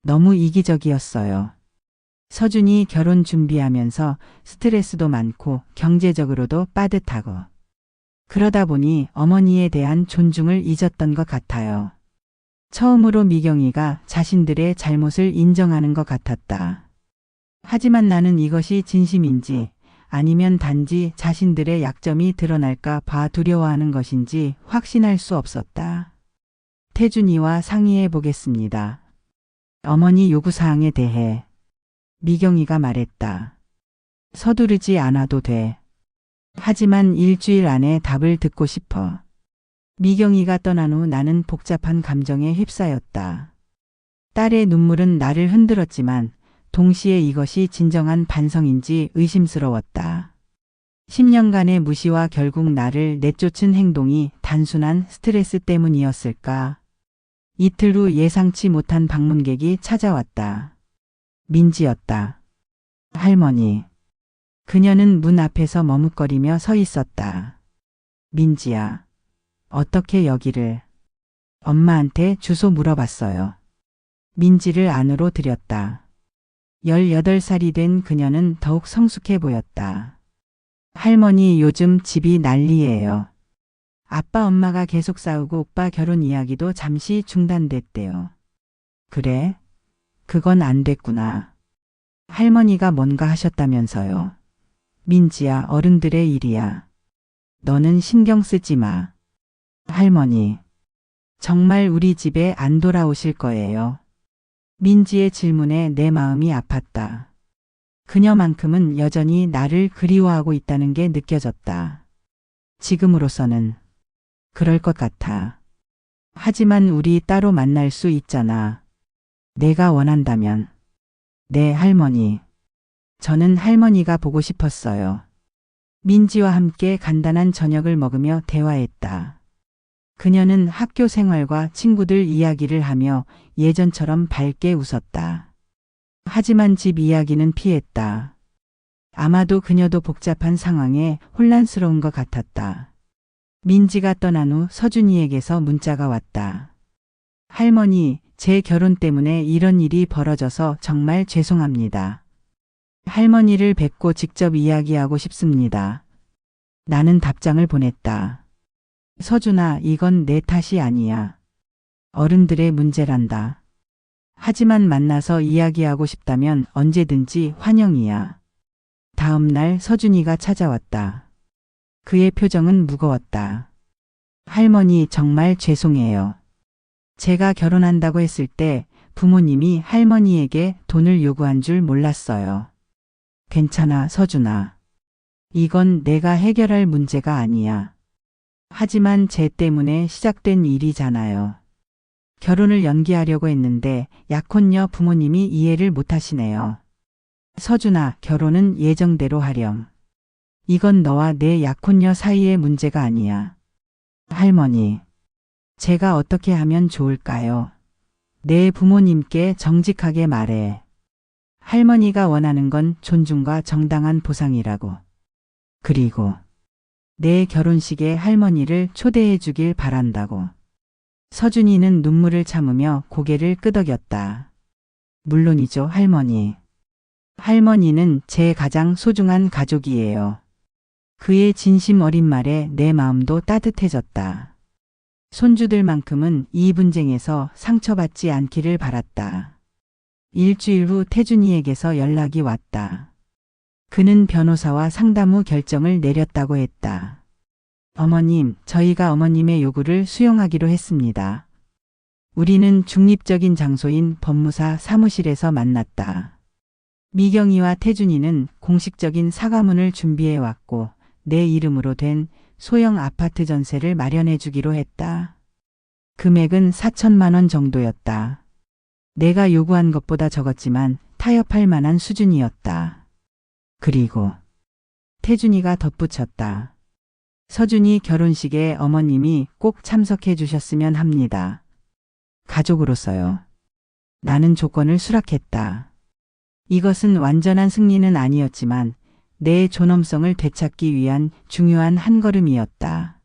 Speaker 1: 너무 이기적이었어요. 서준이 결혼 준비하면서 스트레스도 많고 경제적으로도 빠듯하고. 그러다 보니 어머니에 대한 존중을 잊었던 것 같아요. 처음으로 미경이가 자신들의 잘못을 인정하는 것 같았다. 하지만 나는 이것이 진심인지 아니면 단지 자신들의 약점이 드러날까 봐 두려워하는 것인지 확신할 수 없었다. 태준이와 상의해 보겠습니다. 어머니 요구사항에 대해 미경이가 말했다. 서두르지 않아도 돼. 하지만 일주일 안에 답을 듣고 싶어. 미경이가 떠난 후 나는 복잡한 감정에 휩싸였다. 딸의 눈물은 나를 흔들었지만 동시에 이것이 진정한 반성인지 의심스러웠다. 10년간의 무시와 결국 나를 내쫓은 행동이 단순한 스트레스 때문이었을까? 이틀 후 예상치 못한 방문객이 찾아왔다. 민지였다. 할머니. 그녀는 문 앞에서 머뭇거리며 서 있었다. 민지야. 어떻게 여기를? 엄마한테 주소 물어봤어요. 민지를 안으로 들였다. 18살이 된 그녀는 더욱 성숙해 보였다. 할머니 요즘 집이 난리예요. 아빠 엄마가 계속 싸우고 오빠 결혼 이야기도 잠시 중단됐대요. 그래? 그건 안 됐구나. 할머니가 뭔가 하셨다면서요. 민지야, 어른들의 일이야. 너는 신경 쓰지 마. 할머니, 정말 우리 집에 안 돌아오실 거예요? 민지의 질문에 내 마음이 아팠다. 그녀만큼은 여전히 나를 그리워하고 있다는 게 느껴졌다. 지금으로서는 그럴 것 같아. 하지만 우리 따로 만날 수 있잖아. 내가 원한다면. 네, 할머니. 저는 할머니가 보고 싶었어요. 민지와 함께 간단한 저녁을 먹으며 대화했다. 그녀는 학교 생활과 친구들 이야기를 하며 예전처럼 밝게 웃었다. 하지만 집 이야기는 피했다. 아마도 그녀도 복잡한 상황에 혼란스러운 것 같았다. 민지가 떠난 후 서준이에게서 문자가 왔다. 할머니, 제 결혼 때문에 이런 일이 벌어져서 정말 죄송합니다. 할머니를 뵙고 직접 이야기하고 싶습니다. 나는 답장을 보냈다. 서준아, 이건 내 탓이 아니야. 어른들의 문제란다. 하지만 만나서 이야기하고 싶다면 언제든지 환영이야. 다음 날 서준이가 찾아왔다. 그의 표정은 무거웠다. 할머니 정말 죄송해요. 제가 결혼한다고 했을 때 부모님이 할머니에게 돈을 요구한 줄 몰랐어요. 괜찮아, 서준아. 이건 내가 해결할 문제가 아니야. 하지만 쟤 때문에 시작된 일이잖아요. 결혼을 연기하려고 했는데 약혼녀 부모님이 이해를 못하시네요. 서준아, 결혼은 예정대로 하렴. 이건 너와 내 약혼녀 사이의 문제가 아니야. 할머니, 제가 어떻게 하면 좋을까요? 내 부모님께 정직하게 말해. 할머니가 원하는 건 존중과 정당한 보상이라고. 그리고 내 결혼식에 할머니를 초대해 주길 바란다고. 서준이는 눈물을 참으며 고개를 끄덕였다. 물론이죠, 할머니. 할머니는 제 가장 소중한 가족이에요. 그의 진심 어린 말에 내 마음도 따뜻해졌다. 손주들만큼은 이 분쟁에서 상처받지 않기를 바랐다. 일주일 후 태준이에게서 연락이 왔다. 그는 변호사와 상담 후 결정을 내렸다고 했다. 어머님, 저희가 어머님의 요구를 수용하기로 했습니다. 우리는 중립적인 장소인 법무사 사무실에서 만났다. 미경이와 태준이는 공식적인 사과문을 준비해 왔고 내 이름으로 된 소형 아파트 전세를 마련해 주기로 했다. 금액은 4천만 원 정도였다. 내가 요구한 것보다 적었지만 타협할 만한 수준이었다. 그리고 태준이가 덧붙였다. 서준이 결혼식에 어머님이 꼭 참석해 주셨으면 합니다. 가족으로서요. 나는 조건을 수락했다. 이것은 완전한 승리는 아니었지만 내 존엄성을 되찾기 위한 중요한 한 걸음이었다.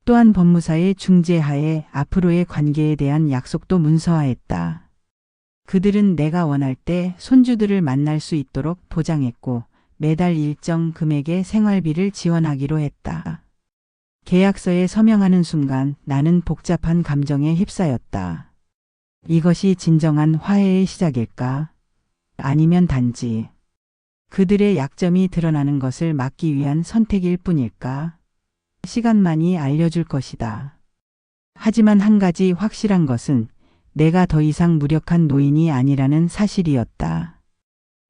Speaker 1: 또한 법무사의 중재하에 앞으로의 관계에 대한 약속도 문서화했다. 그들은 내가 원할 때 손주들을 만날 수 있도록 보장했고 매달 일정 금액의 생활비를 지원하기로 했다. 계약서에 서명하는 순간 나는 복잡한 감정에 휩싸였다. 이것이 진정한 화해의 시작일까? 아니면 단지 그들의 약점이 드러나는 것을 막기 위한 선택일 뿐일까? 시간만이 알려줄 것이다. 하지만 한 가지 확실한 것은 내가 더 이상 무력한 노인이 아니라는 사실이었다.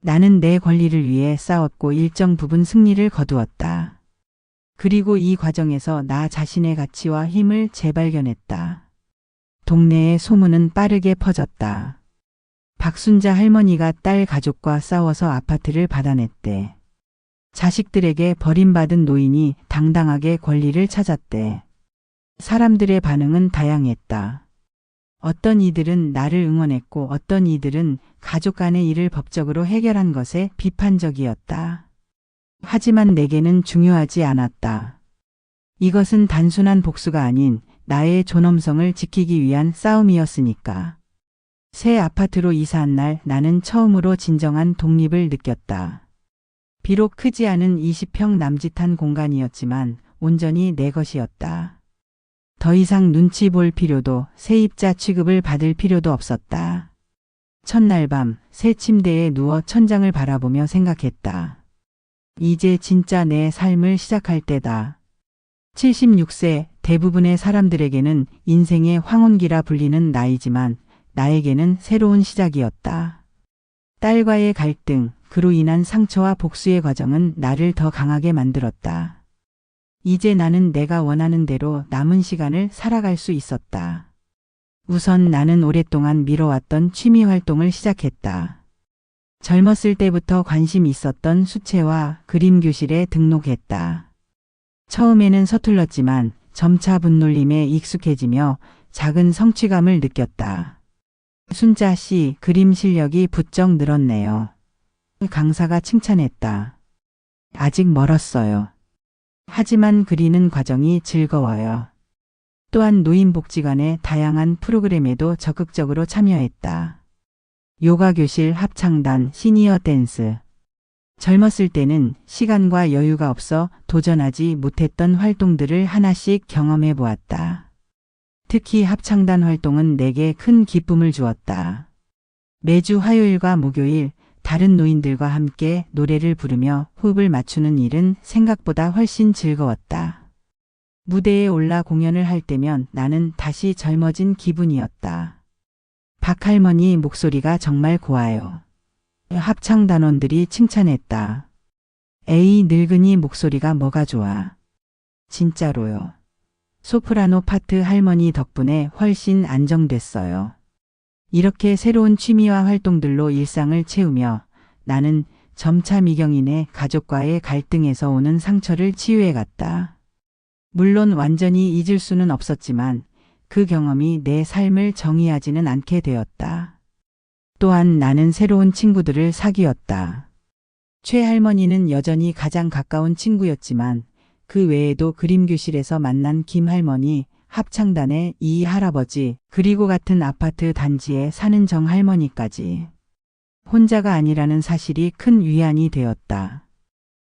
Speaker 1: 나는 내 권리를 위해 싸웠고 일정 부분 승리를 거두었다. 그리고 이 과정에서 나 자신의 가치와 힘을 재발견했다. 동네의 소문은 빠르게 퍼졌다. 박순자 할머니가 딸 가족과 싸워서 아파트를 받아냈대. 자식들에게 버림받은 노인이 당당하게 권리를 찾았대. 사람들의 반응은 다양했다. 어떤 이들은 나를 응원했고 어떤 이들은 가족 간의 일을 법적으로 해결한 것에 비판적이었다. 하지만 내게는 중요하지 않았다. 이것은 단순한 복수가 아닌 나의 존엄성을 지키기 위한 싸움이었으니까. 새 아파트로 이사한 날 나는 처음으로 진정한 독립을 느꼈다. 비록 크지 않은 20평 남짓한 공간이었지만 온전히 내 것이었다. 더 이상 눈치 볼 필요도 세입자 취급을 받을 필요도 없었다. 첫날 밤 새 침대에 누워 천장을 바라보며 생각했다. 이제 진짜 내 삶을 시작할 때다. 76세 대부분의 사람들에게는 인생의 황혼기라 불리는 나이지만 나에게는 새로운 시작이었다. 딸과의 갈등, 그로 인한 상처와 복수의 과정은 나를 더 강하게 만들었다. 이제 나는 내가 원하는 대로 남은 시간을 살아갈 수 있었다. 우선 나는 오랫동안 미뤄왔던 취미 활동을 시작했다. 젊었을 때부터 관심 있었던 수채화 그림 교실에 등록했다. 처음에는 서툴렀지만 점차 분놀림에 익숙해지며 작은 성취감을 느꼈다. 순자 씨 그림 실력이 부쩍 늘었네요. 강사가 칭찬했다. 아직 멀었어요. 하지만 그리는 과정이 즐거워요. 또한 노인복지관의 다양한 프로그램에도 적극적으로 참여했다. 요가 교실, 합창단, 시니어 댄스. 젊었을 때는 시간과 여유가 없어 도전하지 못했던 활동들을 하나씩 경험해 보았다. 특히 합창단 활동은 내게 큰 기쁨을 주었다. 매주 화요일과 목요일 다른 노인들과 함께 노래를 부르며 호흡을 맞추는 일은 생각보다 훨씬 즐거웠다. 무대에 올라 공연을 할 때면 나는 다시 젊어진 기분이었다. 박할머니 목소리가 정말 고와요. 합창단원들이 칭찬했다. 에이, 늙은이 목소리가 뭐가 좋아. 진짜로요. 소프라노 파트 할머니 덕분에 훨씬 안정됐어요. 이렇게 새로운 취미와 활동들로 일상을 채우며 나는 점차 미경인의 가족과의 갈등에서 오는 상처를 치유해 갔다. 물론 완전히 잊을 수는 없었지만 그 경험이 내 삶을 정의하지는 않게 되었다. 또한 나는 새로운 친구들을 사귀었다. 최 할머니는 여전히 가장 가까운 친구였지만 그 외에도 그림교실에서 만난 김 할머니, 합창단의 이 할아버지, 그리고 같은 아파트 단지에 사는 정 할머니까지. 혼자가 아니라는 사실이 큰 위안이 되었다.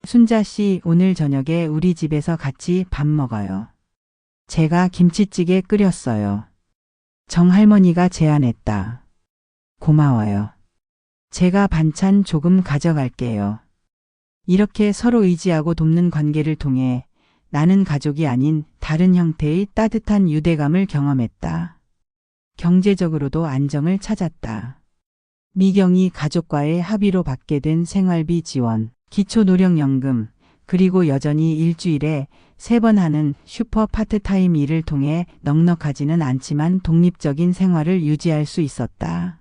Speaker 1: 순자 씨, 오늘 저녁에 우리 집에서 같이 밥 먹어요. 제가 김치찌개 끓였어요. 정 할머니가 제안했다. 고마워요. 제가 반찬 조금 가져갈게요. 이렇게 서로 의지하고 돕는 관계를 통해 나는 가족이 아닌 다른 형태의 따뜻한 유대감을 경험했다. 경제적으로도 안정을 찾았다. 미경이 가족과의 합의로 받게 된 생활비 지원, 기초노령연금, 그리고 여전히 일주일에 3번 하는 슈퍼 파트타임 일을 통해 넉넉하지는 않지만 독립적인 생활을 유지할 수 있었다.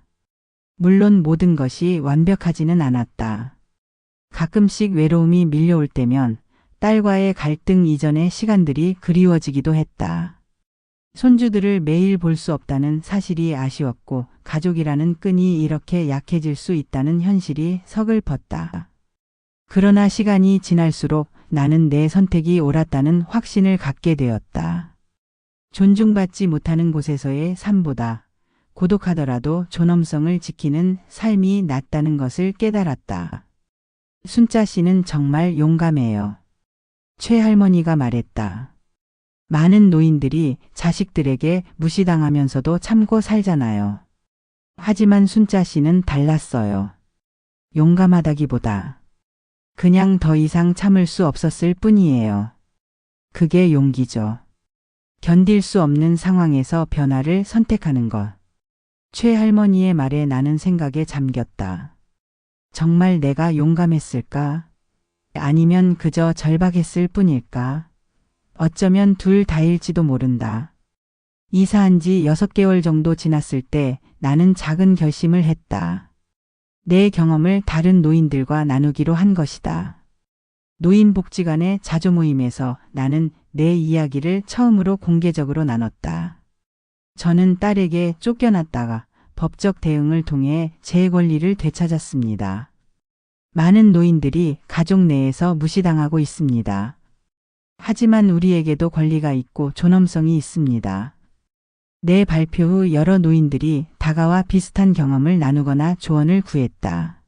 Speaker 1: 물론 모든 것이 완벽하지는 않았다. 가끔씩 외로움이 밀려올 때면 딸과의 갈등 이전의 시간들이 그리워지기도 했다. 손주들을 매일 볼 수 없다는 사실이 아쉬웠고 가족이라는 끈이 이렇게 약해질 수 있다는 현실이 서글펐다. 그러나 시간이 지날수록 나는 내 선택이 옳았다는 확신을 갖게 되었다. 존중받지 못하는 곳에서의 삶보다 고독하더라도 존엄성을 지키는 삶이 낫다는 것을 깨달았다. 순자 씨는 정말 용감해요. 최 할머니가 말했다. 많은 노인들이 자식들에게 무시당하면서도 참고 살잖아요. 하지만 순자 씨는 달랐어요. 용감하다기보다 그냥 더 이상 참을 수 없었을 뿐이에요. 그게 용기죠. 견딜 수 없는 상황에서 변화를 선택하는 것. 최 할머니의 말에 나는 생각에 잠겼다. 정말 내가 용감했을까? 아니면 그저 절박했을 뿐일까? 어쩌면 둘 다일지도 모른다. 이사한 지 6개월 정도 지났을 때 나는 작은 결심을 했다. 내 경험을 다른 노인들과 나누기로 한 것이다. 노인복지관의 자조 모임에서 나는 내 이야기를 처음으로 공개적으로 나눴다. 저는 딸에게 쫓겨났다가 법적 대응을 통해 제 권리를 되찾았습니다. 많은 노인들이 가족 내에서 무시당하고 있습니다. 하지만 우리에게도 권리가 있고 존엄성이 있습니다. 내 발표 후 여러 노인들이 다가와 비슷한 경험을 나누거나 조언을 구했다.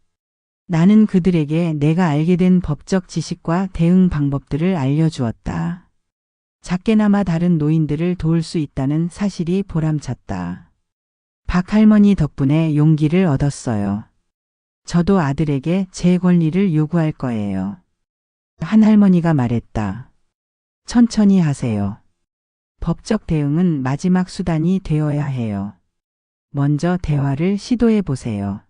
Speaker 1: 나는 그들에게 내가 알게 된 법적 지식과 대응 방법들을 알려주었다. 작게나마 다른 노인들을 도울 수 있다는 사실이 보람찼다. 박 할머니 덕분에 용기를 얻었어요. 저도 아들에게 제 권리를 요구할 거예요. 한 할머니가 말했다. 천천히 하세요. 법적 대응은 마지막 수단이 되어야 해요. 먼저 대화를 시도해 보세요.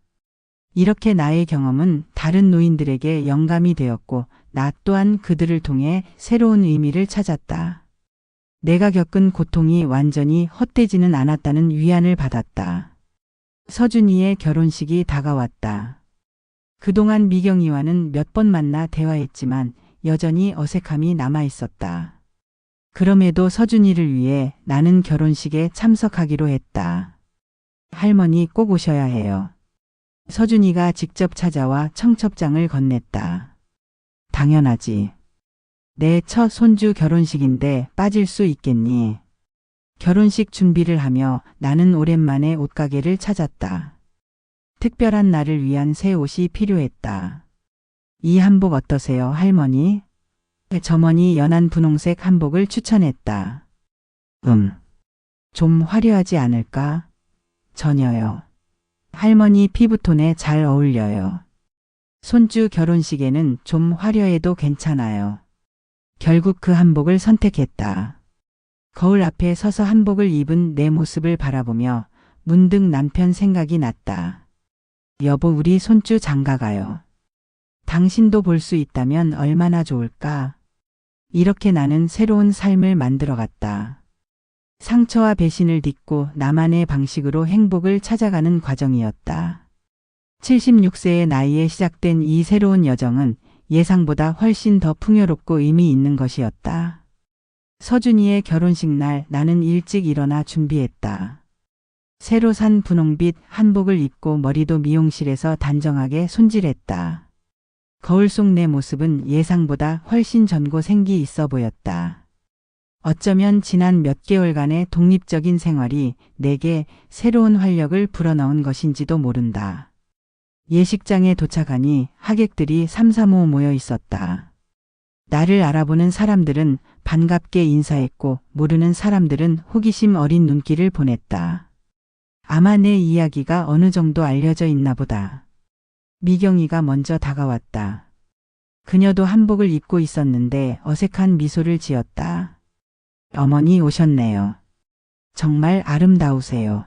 Speaker 1: 이렇게 나의 경험은 다른 노인들에게 영감이 되었고 나 또한 그들을 통해 새로운 의미를 찾았다. 내가 겪은 고통이 완전히 헛되지는 않았다는 위안을 받았다. 서준이의 결혼식이 다가왔다. 그동안 미경이와는 몇 번 만나 대화했지만 여전히 어색함이 남아 있었다. 그럼에도 서준이를 위해 나는 결혼식에 참석하기로 했다. 할머니 꼭 오셔야 해요. 서준이가 직접 찾아와 청첩장을 건넸다. 당연하지. 내 첫 손주 결혼식인데 빠질 수 있겠니? 결혼식 준비를 하며 나는 오랜만에 옷가게를 찾았다. 특별한 날을 위한 새 옷이 필요했다. 이 한복 어떠세요, 할머니? 점원이 연한 분홍색 한복을 추천했다. 좀 화려하지 않을까? 전혀요. 할머니 피부톤에 잘 어울려요. 손주 결혼식에는 좀 화려해도 괜찮아요. 결국 그 한복을 선택했다. 거울 앞에 서서 한복을 입은 내 모습을 바라보며 문득 남편 생각이 났다. 여보, 우리 손주 장가가요. 당신도 볼 수 있다면 얼마나 좋을까? 이렇게 나는 새로운 삶을 만들어갔다. 상처와 배신을 딛고 나만의 방식으로 행복을 찾아가는 과정이었다. 76세의 나이에 시작된 이 새로운 여정은 예상보다 훨씬 더 풍요롭고 의미 있는 것이었다. 서준이의 결혼식 날 나는 일찍 일어나 준비했다. 새로 산 분홍빛 한복을 입고 머리도 미용실에서 단정하게 손질했다. 거울 속 내 모습은 예상보다 훨씬 젊고 생기 있어 보였다. 어쩌면 지난 몇 개월간의 독립적인 생활이 내게 새로운 활력을 불어넣은 것인지도 모른다. 예식장에 도착하니 하객들이 삼삼오오 모여 있었다. 나를 알아보는 사람들은 반갑게 인사했고 모르는 사람들은 호기심 어린 눈길을 보냈다. 아마 내 이야기가 어느 정도 알려져 있나 보다. 미경이가 먼저 다가왔다. 그녀도 한복을 입고 있었는데 어색한 미소를 지었다. 어머니 오셨네요. 정말 아름다우세요.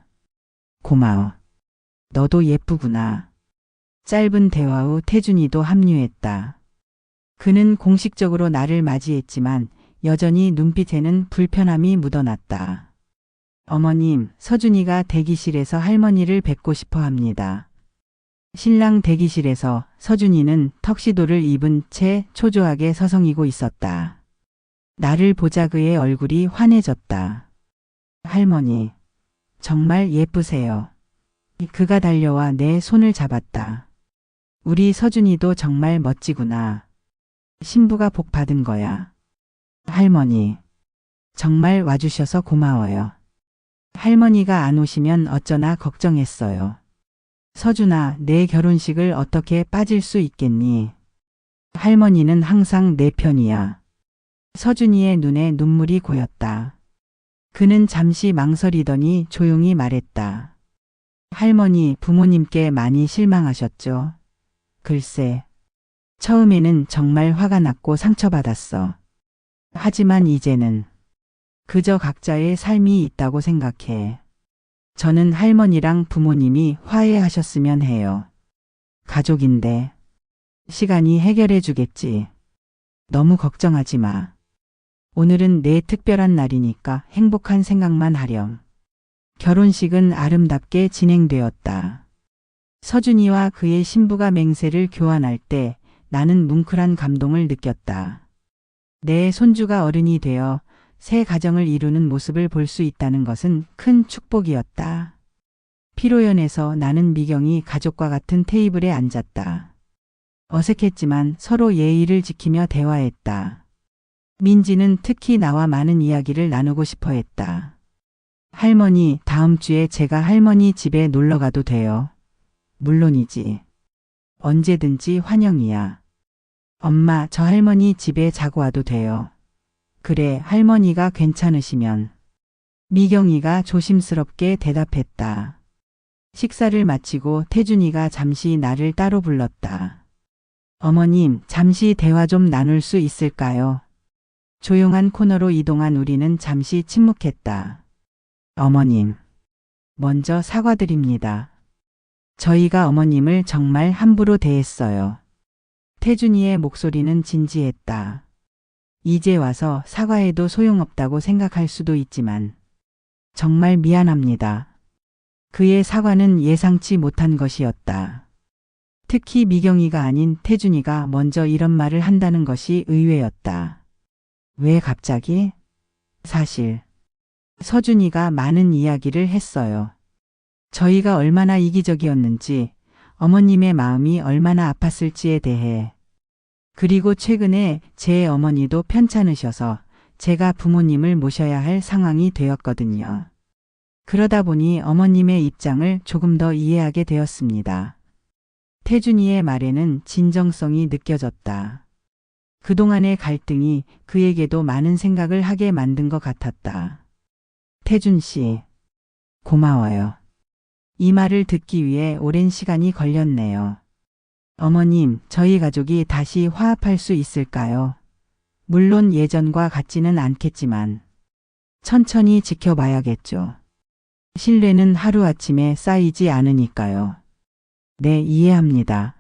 Speaker 1: 고마워. 너도 예쁘구나. 짧은 대화 후 태준이도 합류했다. 그는 공식적으로 나를 맞이했지만 여전히 눈빛에는 불편함이 묻어났다. 어머님, 서준이가 대기실에서 할머니를 뵙고 싶어 합니다. 신랑 대기실에서 서준이는 턱시도를 입은 채 초조하게 서성이고 있었다. 나를 보자 그의 얼굴이 환해졌다. 할머니, 정말 예쁘세요. 그가 달려와 내 손을 잡았다. 우리 서준이도 정말 멋지구나. 신부가 복 받은 거야. 할머니, 정말 와주셔서 고마워요. 할머니가 안 오시면 어쩌나 걱정했어요. 서준아, 내 결혼식을 어떻게 빠질 수 있겠니? 할머니는 항상 내 편이야. 서준이의 눈에 눈물이 고였다. 그는 잠시 망설이더니 조용히 말했다. 할머니, 부모님께 많이 실망하셨죠? 글쎄, 처음에는 정말 화가 났고 상처받았어. 하지만 이제는 그저 각자의 삶이 있다고 생각해. 저는 할머니랑 부모님이 화해하셨으면 해요. 가족인데 시간이 해결해 주겠지. 너무 걱정하지 마. 오늘은 내 특별한 날이니까 행복한 생각만 하렴. 결혼식은 아름답게 진행되었다. 서준이와 그의 신부가 맹세를 교환할 때 나는 뭉클한 감동을 느꼈다. 내 손주가 어른이 되어 새 가정을 이루는 모습을 볼 수 있다는 것은 큰 축복이었다. 피로연에서 나는 미경이 가족과 같은 테이블에 앉았다. 어색했지만 서로 예의를 지키며 대화했다. 민지는 특히 나와 많은 이야기를 나누고 싶어 했다. 할머니, 다음 주에 제가 할머니 집에 놀러 가도 돼요? 물론이지. 언제든지 환영이야. 엄마, 저 할머니 집에 자고 와도 돼요? 그래, 할머니가 괜찮으시면. 미경이가 조심스럽게 대답했다. 식사를 마치고 태준이가 잠시 나를 따로 불렀다. 어머님, 잠시 대화 좀 나눌 수 있을까요? 조용한 코너로 이동한 우리는 잠시 침묵했다. 어머님, 먼저 사과드립니다. 저희가 어머님을 정말 함부로 대했어요. 태준이의 목소리는 진지했다. 이제 와서 사과해도 소용없다고 생각할 수도 있지만 정말 미안합니다. 그의 사과는 예상치 못한 것이었다. 특히 미경이가 아닌 태준이가 먼저 이런 말을 한다는 것이 의외였다. 왜 갑자기? 사실 서준이가 많은 이야기를 했어요. 저희가 얼마나 이기적이었는지, 어머님의 마음이 얼마나 아팠을지에 대해. 그리고 최근에 제 어머니도 편찮으셔서 제가 부모님을 모셔야 할 상황이 되었거든요. 그러다 보니 어머님의 입장을 조금 더 이해하게 되었습니다. 태준이의 말에는 진정성이 느껴졌다. 그동안의 갈등이 그에게도 많은 생각을 하게 만든 것 같았다. 태준 씨, 고마워요. 이 말을 듣기 위해 오랜 시간이 걸렸네요. 어머님, 저희 가족이 다시 화합할 수 있을까요? 물론 예전과 같지는 않겠지만 천천히 지켜봐야겠죠. 신뢰는 하루아침에 쌓이지 않으니까요. 네, 이해합니다.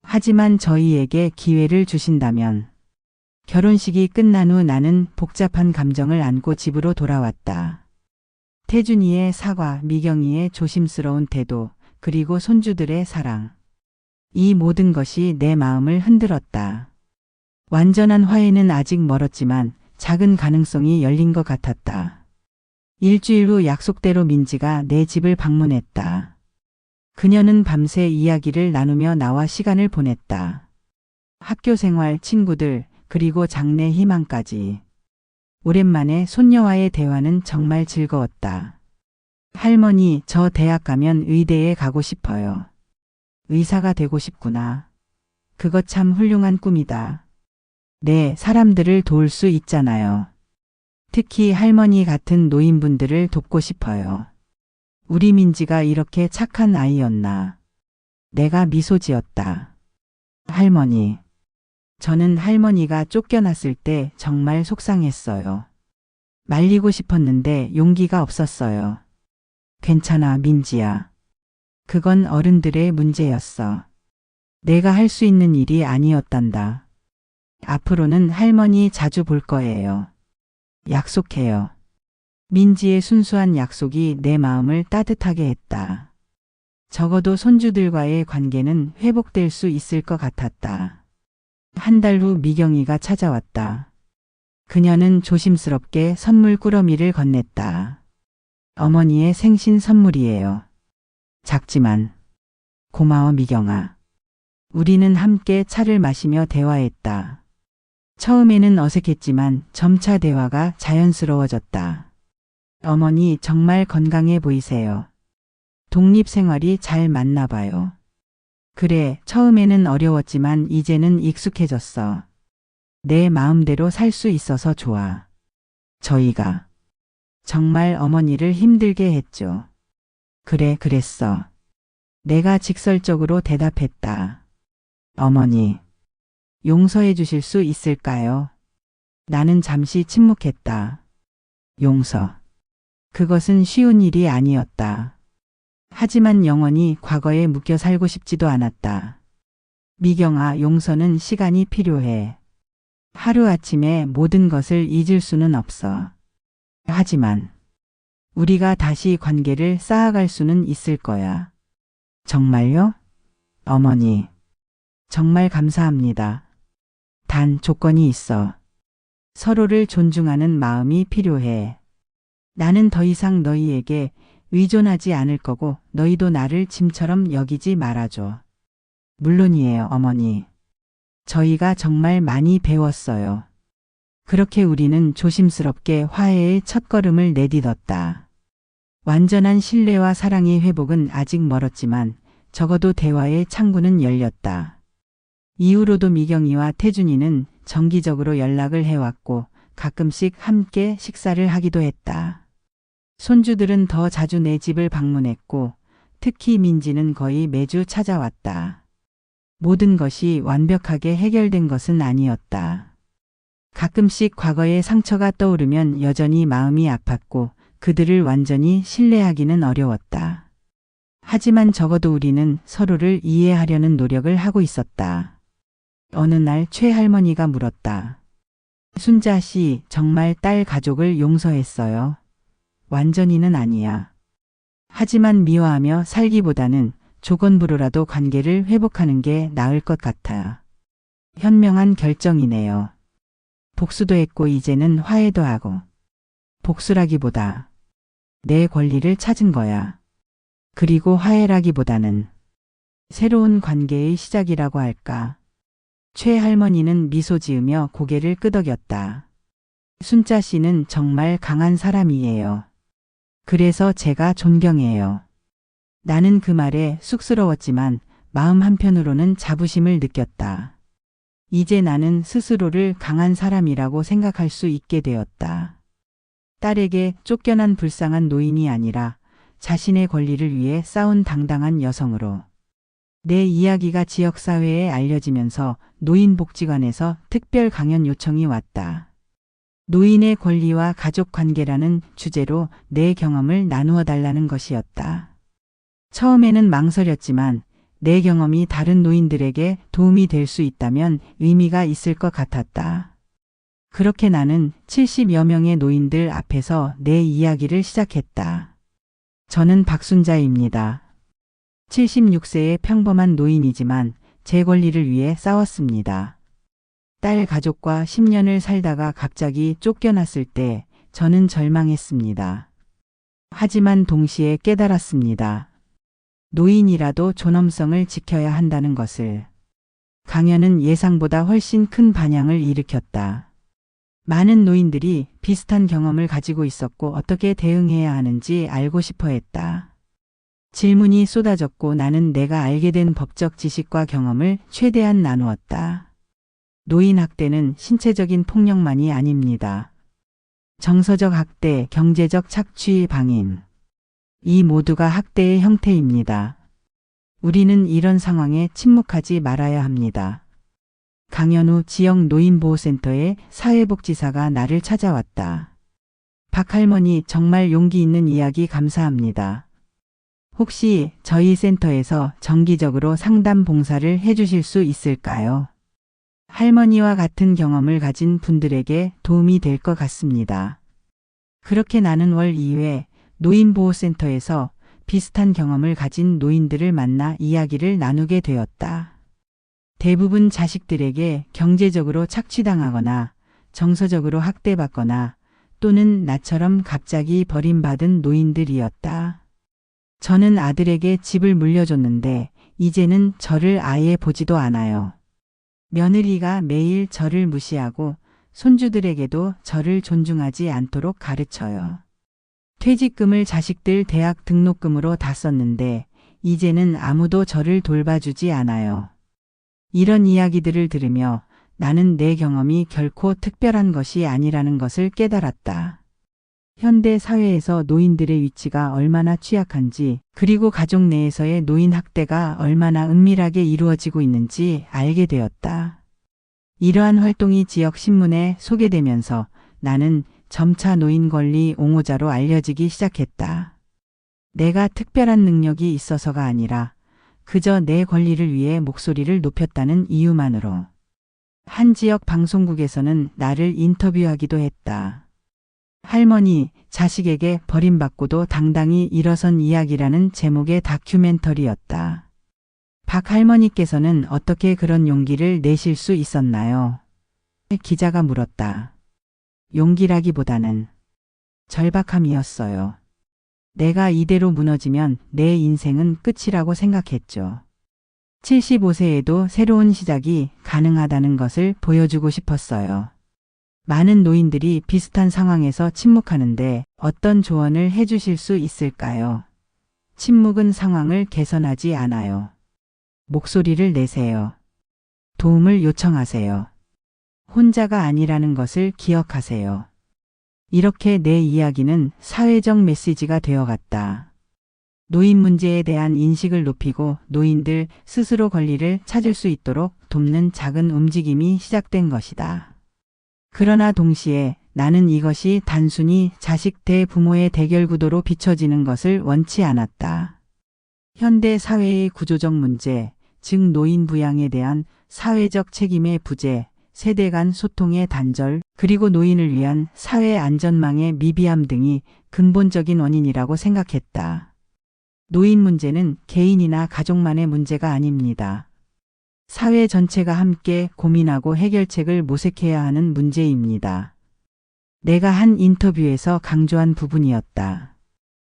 Speaker 1: 하지만 저희에게 기회를 주신다면. 결혼식이 끝난 후 나는 복잡한 감정을 안고 집으로 돌아왔다. 태준이의 사과, 미경이의 조심스러운 태도, 그리고 손주들의 사랑. 이 모든 것이 내 마음을 흔들었다. 완전한 화해는 아직 멀었지만 작은 가능성이 열린 것 같았다. 일주일 후 약속대로 민지가 내 집을 방문했다. 그녀는 밤새 이야기를 나누며 나와 시간을 보냈다. 학교 생활, 친구들, 그리고 장래 희망까지. 오랜만에 손녀와의 대화는 정말 즐거웠다. 할머니, 저 대학 가면 의대에 가고 싶어요. 의사가 되고 싶구나. 그거 참 훌륭한 꿈이다. 네, 사람들을 도울 수 있잖아요. 특히 할머니 같은 노인분들을 돕고 싶어요. 우리 민지가 이렇게 착한 아이였나. 내가 미소 지었다. 할머니. 저는 할머니가 쫓겨났을 때 정말 속상했어요. 말리고 싶었는데 용기가 없었어요. 괜찮아, 민지야. 그건 어른들의 문제였어. 내가 할 수 있는 일이 아니었단다. 앞으로는 할머니 자주 볼 거예요. 약속해요. 민지의 순수한 약속이 내 마음을 따뜻하게 했다. 적어도 손주들과의 관계는 회복될 수 있을 것 같았다. 한 달 후 미경이가 찾아왔다. 그녀는 조심스럽게 선물 꾸러미를 건넸다. 어머니의 생신 선물이에요. 작지만. 고마워, 미경아. 우리는 함께 차를 마시며 대화했다. 처음에는 어색했지만 점차 대화가 자연스러워졌다. 어머니, 정말 건강해 보이세요. 독립생활이 잘 맞나 봐요. 그래, 처음에는 어려웠지만 이제는 익숙해졌어. 내 마음대로 살 수 있어서 좋아. 저희가 정말 어머니를 힘들게 했죠. 그래, 그랬어. 내가 직설적으로 대답했다. 어머니, 용서해 주실 수 있을까요? 나는 잠시 침묵했다. 용서. 그것은 쉬운 일이 아니었다. 하지만 영원히 과거에 묶여 살고 싶지도 않았다. 미경아, 용서는 시간이 필요해. 하루아침에 모든 것을 잊을 수는 없어. 하지만 우리가 다시 관계를 쌓아갈 수는 있을 거야. 정말요? 어머니, 정말 감사합니다. 단 조건이 있어. 서로를 존중하는 마음이 필요해. 나는 더 이상 너희에게 의존하지 않을 거고 너희도 나를 짐처럼 여기지 말아줘. 물론이에요, 어머니. 저희가 정말 많이 배웠어요. 그렇게 우리는 조심스럽게 화해의 첫걸음을 내딛었다. 완전한 신뢰와 사랑의 회복은 아직 멀었지만 적어도 대화의 창구는 열렸다. 이후로도 미경이와 태준이는 정기적으로 연락을 해왔고 가끔씩 함께 식사를 하기도 했다. 손주들은 더 자주 내 집을 방문했고 특히 민지는 거의 매주 찾아왔다. 모든 것이 완벽하게 해결된 것은 아니었다. 가끔씩 과거의 상처가 떠오르면 여전히 마음이 아팠고 그들을 완전히 신뢰하기는 어려웠다. 하지만 적어도 우리는 서로를 이해하려는 노력을 하고 있었다. 어느 날 최할머니가 물었다. 순자 씨, 정말 딸 가족을 용서했어요? 완전히는 아니야. 하지만 미워하며 살기보다는 조건부로라도 관계를 회복하는 게 나을 것 같아. 현명한 결정이네요. 복수도 했고 이제는 화해도 하고. 복수라기보다 내 권리를 찾은 거야. 그리고 화해라기보다는 새로운 관계의 시작이라고 할까. 최 할머니는 미소 지으며 고개를 끄덕였다. 순자 씨는 정말 강한 사람이에요. 그래서 제가 존경해요. 나는 그 말에 쑥스러웠지만 마음 한편으로는 자부심을 느꼈다. 이제 나는 스스로를 강한 사람이라고 생각할 수 있게 되었다. 딸에게 쫓겨난 불쌍한 노인이 아니라 자신의 권리를 위해 싸운 당당한 여성으로. 내 이야기가 지역사회에 알려지면서 노인복지관에서 특별 강연 요청이 왔다. 노인의 권리와 가족관계라는 주제로 내 경험을 나누어 달라는 것이었다. 처음에는 망설였지만 내 경험이 다른 노인들에게 도움이 될 수 있다면 의미가 있을 것 같았다. 그렇게 나는 70여 명의 노인들 앞에서 내 이야기를 시작했다. 저는 박순자입니다. 76세의 평범한 노인이지만 제 권리를 위해 싸웠습니다. 딸 가족과 10년을 살다가 갑자기 쫓겨났을 때 저는 절망했습니다. 하지만 동시에 깨달았습니다. 노인이라도 존엄성을 지켜야 한다는 것을. 강연은 예상보다 훨씬 큰 반향을 일으켰다. 많은 노인들이 비슷한 경험을 가지고 있었고 어떻게 대응해야 하는지 알고 싶어 했다. 질문이 쏟아졌고 나는 내가 알게 된 법적 지식과 경험을 최대한 나누었다. 노인 학대는 신체적인 폭력만이 아닙니다. 정서적 학대, 경제적 착취, 방임. 이 모두가 학대의 형태입니다. 우리는 이런 상황에 침묵하지 말아야 합니다. 강연 후 지역 노인보호센터의 사회복지사가 나를 찾아왔다. 박 할머니 정말 용기 있는 이야기 감사합니다. 혹시 저희 센터에서 정기적으로 상담 봉사를 해주실 수 있을까요? 할머니와 같은 경험을 가진 분들에게 도움이 될 것 같습니다. 그렇게 나는 월 2회 노인보호센터에서 비슷한 경험을 가진 노인들을 만나 이야기를 나누게 되었다. 대부분 자식들에게 경제적으로 착취당하거나 정서적으로 학대받거나 또는 나처럼 갑자기 버림받은 노인들이었다. 저는 아들에게 집을 물려줬는데 이제는 저를 아예 보지도 않아요. 며느리가 매일 저를 무시하고 손주들에게도 저를 존중하지 않도록 가르쳐요. 퇴직금을 자식들 대학 등록금으로 다 썼는데 이제는 아무도 저를 돌봐주지 않아요. 이런 이야기들을 들으며 나는 내 경험이 결코 특별한 것이 아니라는 것을 깨달았다. 현대 사회에서 노인들의 위치가 얼마나 취약한지 그리고 가족 내에서의 노인 학대가 얼마나 은밀하게 이루어지고 있는지 알게 되었다. 이러한 활동이 지역 신문에 소개되면서 나는 점차 노인 권리 옹호자로 알려지기 시작했다. 내가 특별한 능력이 있어서가 아니라 그저 내 권리를 위해 목소리를 높였다는 이유만으로. 한 지역 방송국에서는 나를 인터뷰하기도 했다. 할머니, 자식에게 버림받고도 당당히 일어선 이야기라는 제목의 다큐멘터리였다. 박 할머니께서는 어떻게 그런 용기를 내실 수 있었나요? 기자가 물었다. 용기라기보다는 절박함이었어요. 내가 이대로 무너지면 내 인생은 끝이라고 생각했죠. 75세에도 새로운 시작이 가능하다는 것을 보여주고 싶었어요. 많은 노인들이 비슷한 상황에서 침묵하는데 어떤 조언을 해주실 수 있을까요? 침묵은 상황을 개선하지 않아요. 목소리를 내세요. 도움을 요청하세요. 혼자가 아니라는 것을 기억하세요. 이렇게 내 이야기는 사회적 메시지가 되어갔다. 노인 문제에 대한 인식을 높이고 노인들 스스로 권리를 찾을 수 있도록 돕는 작은 움직임이 시작된 것이다. 그러나 동시에 나는 이것이 단순히 자식 대 부모의 대결 구도로 비춰지는 것을 원치 않았다. 현대 사회의 구조적 문제, 즉 노인 부양에 대한 사회적 책임의 부재, 세대 간 소통의 단절, 그리고 노인을 위한 사회 안전망의 미비함 등이 근본적인 원인이라고 생각했다. 노인 문제는 개인이나 가족만의 문제가 아닙니다. 사회 전체가 함께 고민하고 해결책을 모색해야 하는 문제입니다. 내가 한 인터뷰에서 강조한 부분이었다.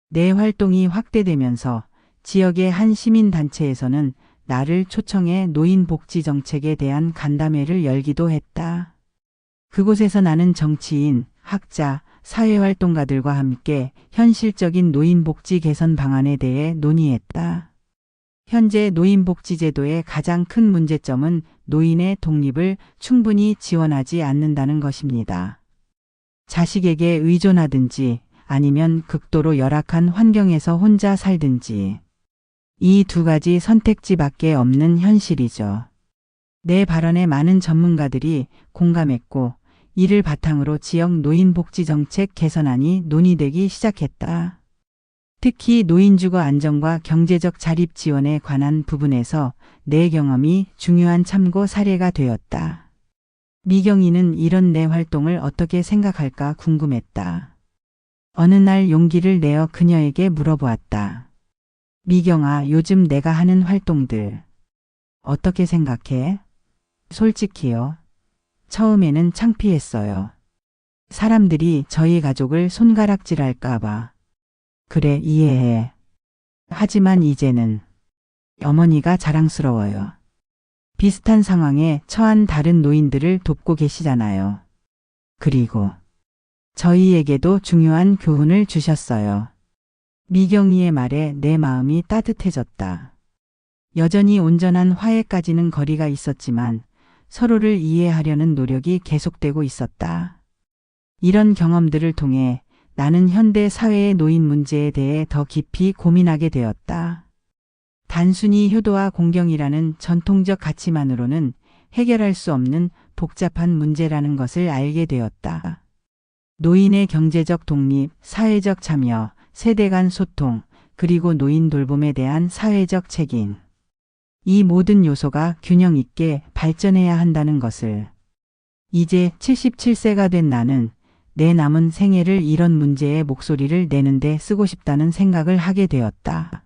Speaker 1: 내 활동이 확대되면서 지역의 한 시민단체에서는 나를 초청해 노인 복지 정책에 대한 간담회를 열기도 했다. 그곳에서 나는 정치인, 학자, 사회활동가들과 함께 현실적인 노인복지 개선 방안에 대해 논의했다. 현재 노인복지제도의 가장 큰 문제점은 노인의 독립을 충분히 지원하지 않는다는 것입니다. 자식에게 의존하든지 아니면 극도로 열악한 환경에서 혼자 살든지. 이 두 가지 선택지밖에 없는 현실이죠. 내 발언에 많은 전문가들이 공감했고 이를 바탕으로 지역 노인복지정책 개선안이 논의되기 시작했다. 특히 노인주거 안정과 경제적 자립 지원에 관한 부분에서 내 경험이 중요한 참고 사례가 되었다. 미경이는 이런 내 활동을 어떻게 생각할까 궁금했다. 어느 날 용기를 내어 그녀에게 물어보았다. 미경아, 요즘 내가 하는 활동들 어떻게 생각해? 솔직히요. 처음에는 창피했어요. 사람들이 저희 가족을 손가락질할까봐. 그래, 이해해. 하지만 이제는 어머니가 자랑스러워요. 비슷한 상황에 처한 다른 노인들을 돕고 계시잖아요. 그리고 저희에게도 중요한 교훈을 주셨어요. 미경이의 말에 내 마음이 따뜻해졌다. 여전히 온전한 화해까지는 거리가 있었지만 서로를 이해하려는 노력이 계속되고 있었다. 이런 경험들을 통해 나는 현대 사회의 노인 문제에 대해 더 깊이 고민하게 되었다. 단순히 효도와 공경이라는 전통적 가치만으로는 해결할 수 없는 복잡한 문제라는 것을 알게 되었다. 노인의 경제적 독립, 사회적 참여, 세대 간 소통, 그리고 노인 돌봄에 대한 사회적 책임. 이 모든 요소가 균형 있게 발전해야 한다는 것을. 이제 77세가 된 나는 내 남은 생애를 이런 문제에 목소리를 내는데 쓰고 싶다는 생각을 하게 되었다.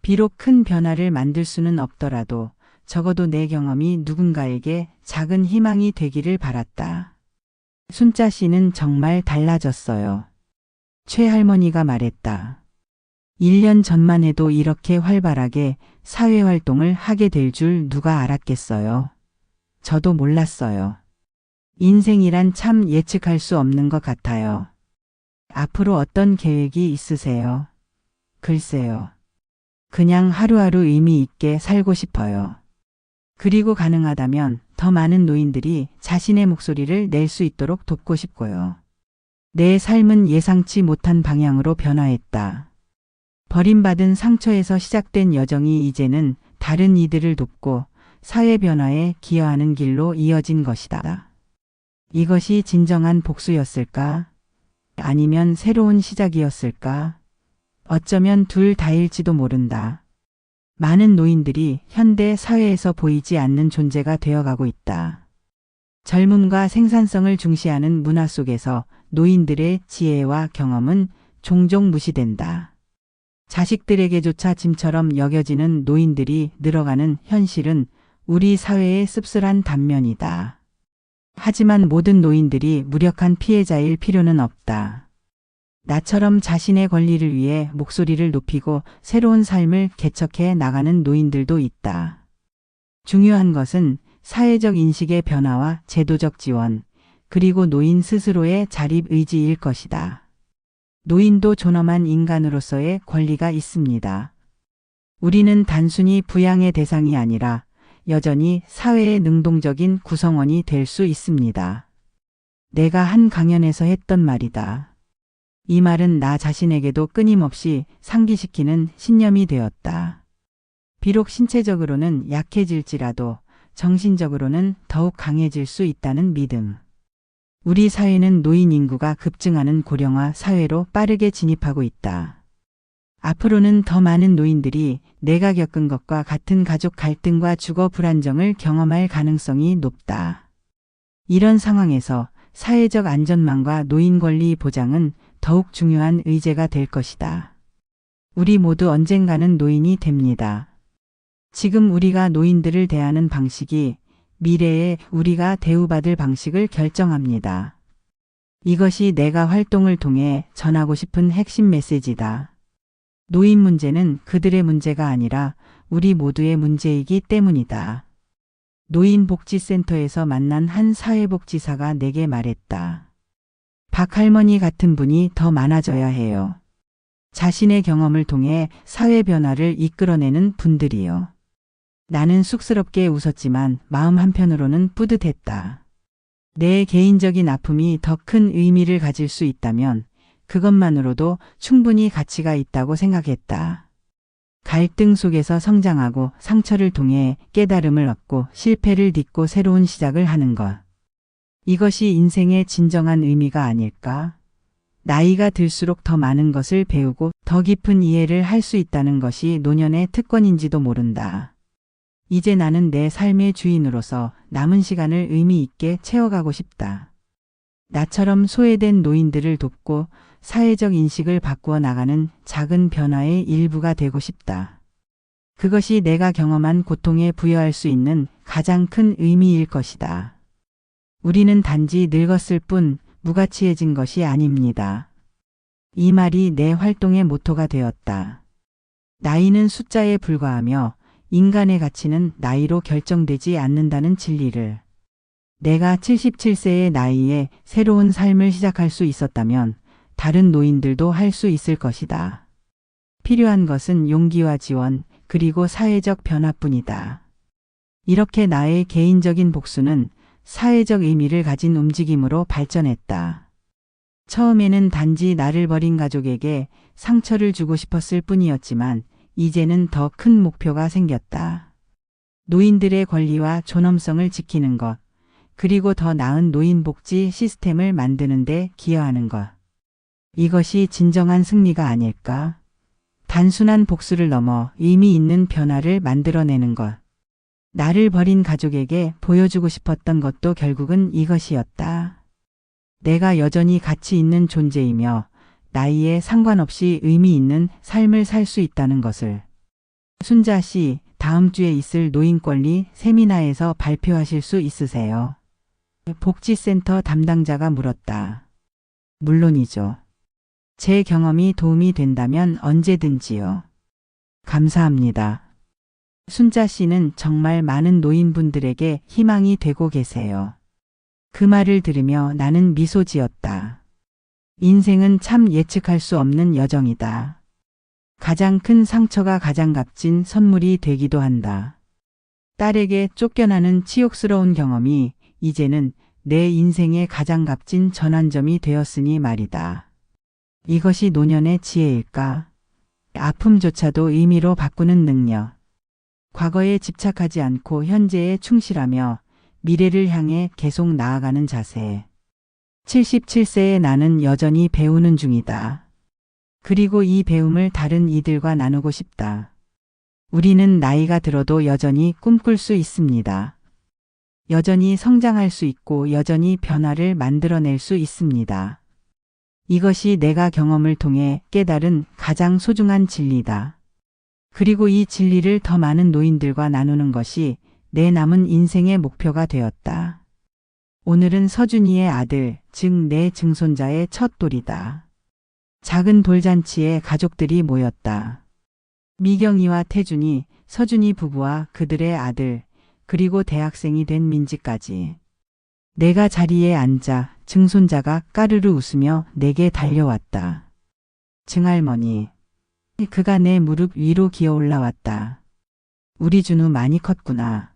Speaker 1: 비록 큰 변화를 만들 수는 없더라도 적어도 내 경험이 누군가에게 작은 희망이 되기를 바랐다. 순자 씨는 정말 달라졌어요. 최할머니가 말했다. 1년 전만 해도 이렇게 활발하게 사회활동을 하게 될 줄 누가 알았겠어요. 저도 몰랐어요. 인생이란 참 예측할 수 없는 것 같아요. 앞으로 어떤 계획이 있으세요? 글쎄요. 그냥 하루하루 의미 있게 살고 싶어요. 그리고 가능하다면 더 많은 노인들이 자신의 목소리를 낼 수 있도록 돕고 싶고요. 내 삶은 예상치 못한 방향으로 변화했다. 버림받은 상처에서 시작된 여정이 이제는 다른 이들을 돕고 사회 변화에 기여하는 길로 이어진 것이다. 이것이 진정한 복수였을까? 아니면 새로운 시작이었을까? 어쩌면 둘 다일지도 모른다. 많은 노인들이 현대 사회에서 보이지 않는 존재가 되어가고 있다. 젊음과 생산성을 중시하는 문화 속에서 노인들의 지혜와 경험은 종종 무시된다. 자식들에게조차 짐처럼 여겨지는 노인들이 늘어가는 현실은 우리 사회의 씁쓸한 단면이다. 하지만 모든 노인들이 무력한 피해자일 필요는 없다. 나처럼 자신의 권리를 위해 목소리를 높이고 새로운 삶을 개척해 나가는 노인들도 있다. 중요한 것은 사회적 인식의 변화와 제도적 지원, 그리고 노인 스스로의 자립 의지일 것이다. 노인도 존엄한 인간으로서의 권리가 있습니다. 우리는 단순히 부양의 대상이 아니라 여전히 사회의 능동적인 구성원이 될 수 있습니다. 내가 한 강연에서 했던 말이다. 이 말은 나 자신에게도 끊임없이 상기시키는 신념이 되었다. 비록 신체적으로는 약해질지라도 정신적으로는 더욱 강해질 수 있다는 믿음. 우리 사회는 노인 인구가 급증하는 고령화 사회로 빠르게 진입하고 있다. 앞으로는 더 많은 노인들이 내가 겪은 것과 같은 가족 갈등과 주거 불안정을 경험할 가능성이 높다. 이런 상황에서 사회적 안전망과 노인 권리 보장은 더욱 중요한 의제가 될 것이다. 우리 모두 언젠가는 노인이 됩니다. 지금 우리가 노인들을 대하는 방식이 미래에 우리가 대우받을 방식을 결정합니다. 이것이 내가 활동을 통해 전하고 싶은 핵심 메시지다. 노인 문제는 그들의 문제가 아니라 우리 모두의 문제이기 때문이다. 노인복지센터에서 만난 한 사회복지사가 내게 말했다. 박할머니 같은 분이 더 많아져야 해요. 자신의 경험을 통해 사회 변화를 이끌어내는 분들이요. 나는 쑥스럽게 웃었지만 마음 한편으로는 뿌듯했다. 내 개인적인 아픔이 더 큰 의미를 가질 수 있다면 그것만으로도 충분히 가치가 있다고 생각했다. 갈등 속에서 성장하고 상처를 통해 깨달음을 얻고 실패를 딛고 새로운 시작을 하는 것. 이것이 인생의 진정한 의미가 아닐까? 나이가 들수록 더 많은 것을 배우고 더 깊은 이해를 할 수 있다는 것이 노년의 특권인지도 모른다. 이제 나는 내 삶의 주인으로서 남은 시간을 의미 있게 채워가고 싶다. 나처럼 소외된 노인들을 돕고 사회적 인식을 바꾸어 나가는 작은 변화의 일부가 되고 싶다. 그것이 내가 경험한 고통에 부여할 수 있는 가장 큰 의미일 것이다. 우리는 단지 늙었을 뿐 무가치해진 것이 아닙니다. 이 말이 내 활동의 모토가 되었다. 나이는 숫자에 불과하며 인간의 가치는 나이로 결정되지 않는다는 진리를. 내가 77세의 나이에 새로운 삶을 시작할 수 있었다면 다른 노인들도 할 수 있을 것이다. 필요한 것은 용기와 지원, 그리고 사회적 변화뿐이다. 이렇게 나의 개인적인 복수는 사회적 의미를 가진 움직임으로 발전했다. 처음에는 단지 나를 버린 가족에게 상처를 주고 싶었을 뿐이었지만 이제는 더 큰 목표가 생겼다. 노인들의 권리와 존엄성을 지키는 것, 그리고 더 나은 노인 복지 시스템을 만드는 데 기여하는 것. 이것이 진정한 승리가 아닐까? 단순한 복수를 넘어 의미 있는 변화를 만들어내는 것. 나를 버린 가족에게 보여주고 싶었던 것도 결국은 이것이었다. 내가 여전히 가치 있는 존재이며 나이에 상관없이 의미 있는 삶을 살 수 있다는 것을. 순자 씨, 다음 주에 있을 노인권리 세미나에서 발표하실 수 있으세요? 복지센터 담당자가 물었다. 물론이죠. 제 경험이 도움이 된다면 언제든지요. 감사합니다. 순자 씨는 정말 많은 노인분들에게 희망이 되고 계세요. 그 말을 들으며 나는 미소 지었다. 인생은 참 예측할 수 없는 여정이다. 가장 큰 상처가 가장 값진 선물이 되기도 한다. 딸에게 쫓겨나는 치욕스러운 경험이 이제는 내 인생의 가장 값진 전환점이 되었으니 말이다. 이것이 노년의 지혜일까? 아픔조차도 의미로 바꾸는 능력. 과거에 집착하지 않고 현재에 충실하며 미래를 향해 계속 나아가는 자세. 77세의 나는 여전히 배우는 중이다. 그리고 이 배움을 다른 이들과 나누고 싶다. 우리는 나이가 들어도 여전히 꿈꿀 수 있습니다. 여전히 성장할 수 있고 여전히 변화를 만들어낼 수 있습니다. 이것이 내가 경험을 통해 깨달은 가장 소중한 진리다. 그리고 이 진리를 더 많은 노인들과 나누는 것이 내 남은 인생의 목표가 되었다. 오늘은 서준이의 아들, 즉 내 증손자의 첫 돌이다. 작은 돌잔치에 가족들이 모였다. 미경이와 태준이, 서준이 부부와 그들의 아들, 그리고 대학생이 된 민지까지. 내가 자리에 앉아 증손자가 까르르 웃으며 내게 달려왔다. 증할머니. 그가 내 무릎 위로 기어 올라왔다. 우리 준우 많이 컸구나.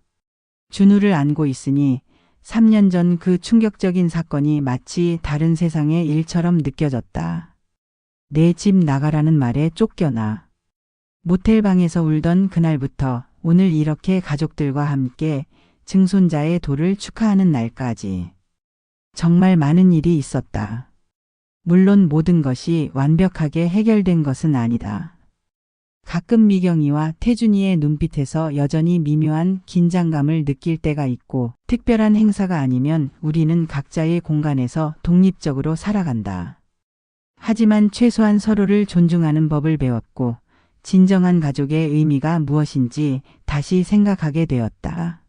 Speaker 1: 준우를 안고 있으니 3년 전 그 충격적인 사건이 마치 다른 세상의 일처럼 느껴졌다. 내 집 나가라는 말에 쫓겨나. 모텔방에서 울던 그날부터 오늘 이렇게 가족들과 함께 증손자의 돌을 축하하는 날까지. 정말 많은 일이 있었다. 물론 모든 것이 완벽하게 해결된 것은 아니다. 가끔 미경이와 태준이의 눈빛에서 여전히 미묘한 긴장감을 느낄 때가 있고 특별한 행사가 아니면 우리는 각자의 공간에서 독립적으로 살아간다. 하지만 최소한 서로를 존중하는 법을 배웠고 진정한 가족의 의미가 무엇인지 다시 생각하게 되었다.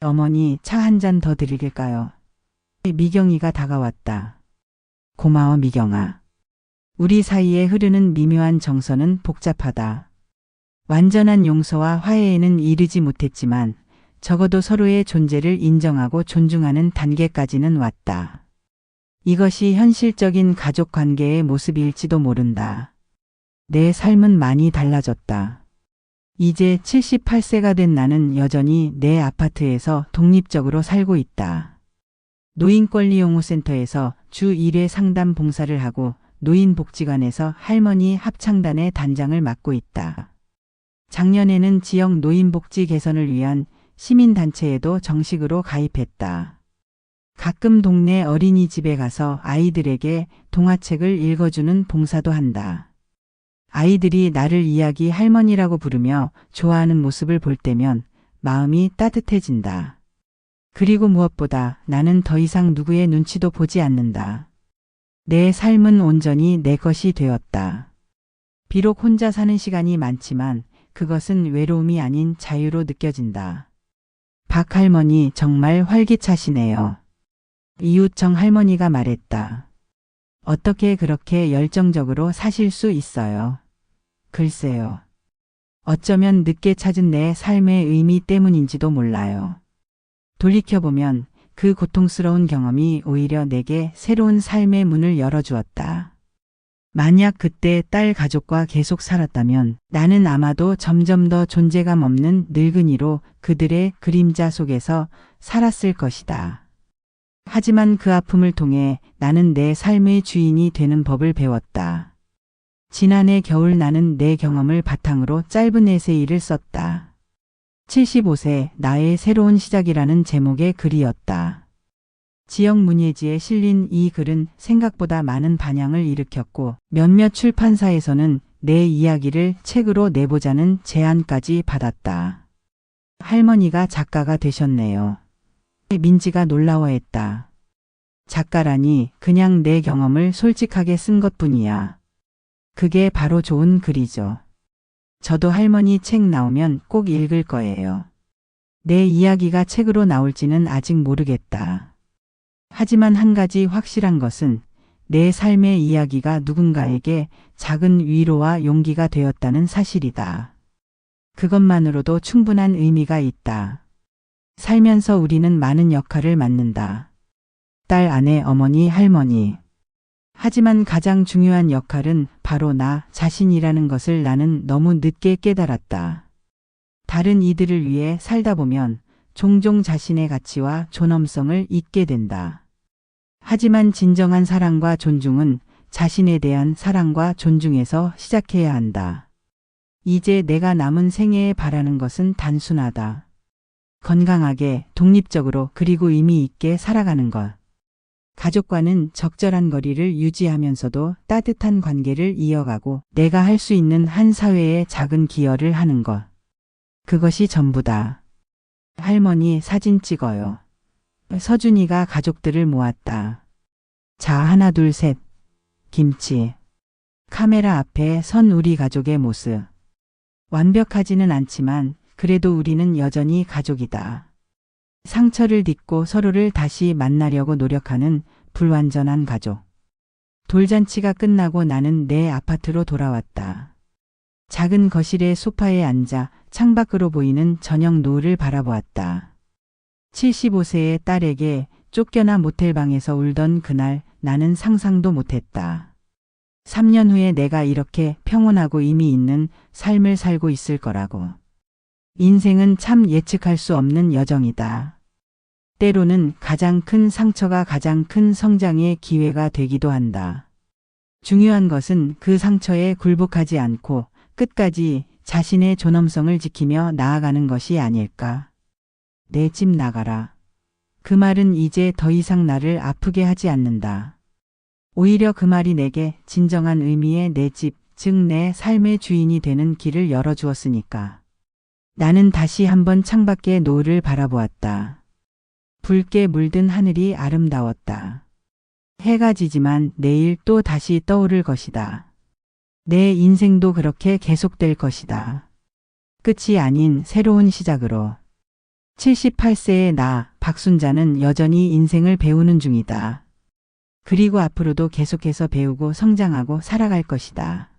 Speaker 1: 어머니, 차 한 잔 더 드릴까요? 미경이가 다가왔다. 고마워 미경아. 우리 사이에 흐르는 미묘한 정서는 복잡하다. 완전한 용서와 화해에는 이르지 못했지만 적어도 서로의 존재를 인정하고 존중하는 단계까지는 왔다. 이것이 현실적인 가족 관계의 모습일지도 모른다. 내 삶은 많이 달라졌다. 이제 78세가 된 나는 여전히 내 아파트에서 독립적으로 살고 있다. 노인권리용호센터에서 주 1회 상담 봉사를 하고 노인복지관에서 할머니 합창단의 단장을 맡고 있다. 작년에는 지역 노인복지 개선을 위한 시민단체에도 정식으로 가입했다. 가끔 동네 어린이집에 가서 아이들에게 동화책을 읽어주는 봉사도 한다. 아이들이 나를 이야기 할머니라고 부르며 좋아하는 모습을 볼 때면 마음이 따뜻해진다. 그리고 무엇보다 나는 더 이상 누구의 눈치도 보지 않는다. 내 삶은 온전히 내 것이 되었다. 비록 혼자 사는 시간이 많지만 그것은 외로움이 아닌 자유로 느껴진다. 박 할머니 정말 활기차시네요. 이웃정 할머니가 말했다. 어떻게 그렇게 열정적으로 사실 수 있어요? 글쎄요. 어쩌면 늦게 찾은 내 삶의 의미 때문인지도 몰라요. 돌이켜보면 그 고통스러운 경험이 오히려 내게 새로운 삶의 문을 열어주었다. 만약 그때 딸 가족과 계속 살았다면 나는 아마도 점점 더 존재감 없는 늙은이로 그들의 그림자 속에서 살았을 것이다. 하지만 그 아픔을 통해 나는 내 삶의 주인이 되는 법을 배웠다. 지난해 겨울 나는 내 경험을 바탕으로 짧은 에세이를 썼다. 75세 나의 새로운 시작이라는 제목의 글이었다. 지역 문예지에 실린 이 글은 생각보다 많은 반향을 일으켰고 몇몇 출판사에서는 내 이야기를 책으로 내보자는 제안까지 받았다. 할머니가 작가가 되셨네요. 민지가 놀라워했다. 작가라니 그냥 내 경험을 솔직하게 쓴 것뿐이야. 그게 바로 좋은 글이죠. 저도 할머니 책 나오면 꼭 읽을 거예요. 내 이야기가 책으로 나올지는 아직 모르겠다. 하지만 한 가지 확실한 것은 내 삶의 이야기가 누군가에게 작은 위로와 용기가 되었다는 사실이다. 그것만으로도 충분한 의미가 있다. 살면서 우리는 많은 역할을 맡는다. 딸, 아내, 어머니, 할머니. 하지만 가장 중요한 역할은 바로 나 자신이라는 것을 나는 너무 늦게 깨달았다. 다른 이들을 위해 살다 보면 종종 자신의 가치와 존엄성을 잊게 된다. 하지만 진정한 사랑과 존중은 자신에 대한 사랑과 존중에서 시작해야 한다. 이제 내가 남은 생애에 바라는 것은 단순하다. 건강하게, 독립적으로 그리고 의미 있게 살아가는 것. 가족과는 적절한 거리를 유지하면서도 따뜻한 관계를 이어가고 내가 할 수 있는 한 사회에 작은 기여를 하는 것. 그것이 전부다. 할머니 사진 찍어요. 서준이가 가족들을 모았다. 자, 하나, 둘, 셋. 김치. 카메라 앞에 선 우리 가족의 모습. 완벽하지는 않지만 그래도 우리는 여전히 가족이다. 상처를 딛고 서로를 다시 만나려고 노력하는 불완전한 가족. 돌잔치가 끝나고 나는 내 아파트로 돌아왔다. 작은 거실의 소파에 앉아 창밖으로 보이는 저녁 노을을 바라보았다. 75세의 딸에게 쫓겨나 모텔방에서 울던 그날 나는 상상도 못했다. 3년 후에 내가 이렇게 평온하고 의미 있는 삶을 살고 있을 거라고. 인생은 참 예측할 수 없는 여정이다. 때로는 가장 큰 상처가 가장 큰 성장의 기회가 되기도 한다. 중요한 것은 그 상처에 굴복하지 않고 끝까지 자신의 존엄성을 지키며 나아가는 것이 아닐까. 내 집 나가라. 그 말은 이제 더 이상 나를 아프게 하지 않는다. 오히려 그 말이 내게 진정한 의미의 내 집, 즉 내 삶의 주인이 되는 길을 열어주었으니까. 나는 다시 한번 창밖의 노을을 바라보았다. 붉게 물든 하늘이 아름다웠다. 해가 지지만 내일 또 다시 떠오를 것이다. 내 인생도 그렇게 계속될 것이다. 끝이 아닌 새로운 시작으로. 78세의 나, 박순자는 여전히 인생을 배우는 중이다. 그리고 앞으로도 계속해서 배우고 성장하고 살아갈 것이다.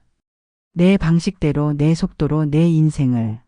Speaker 1: 내 방식대로 내 속도로 내 인생을.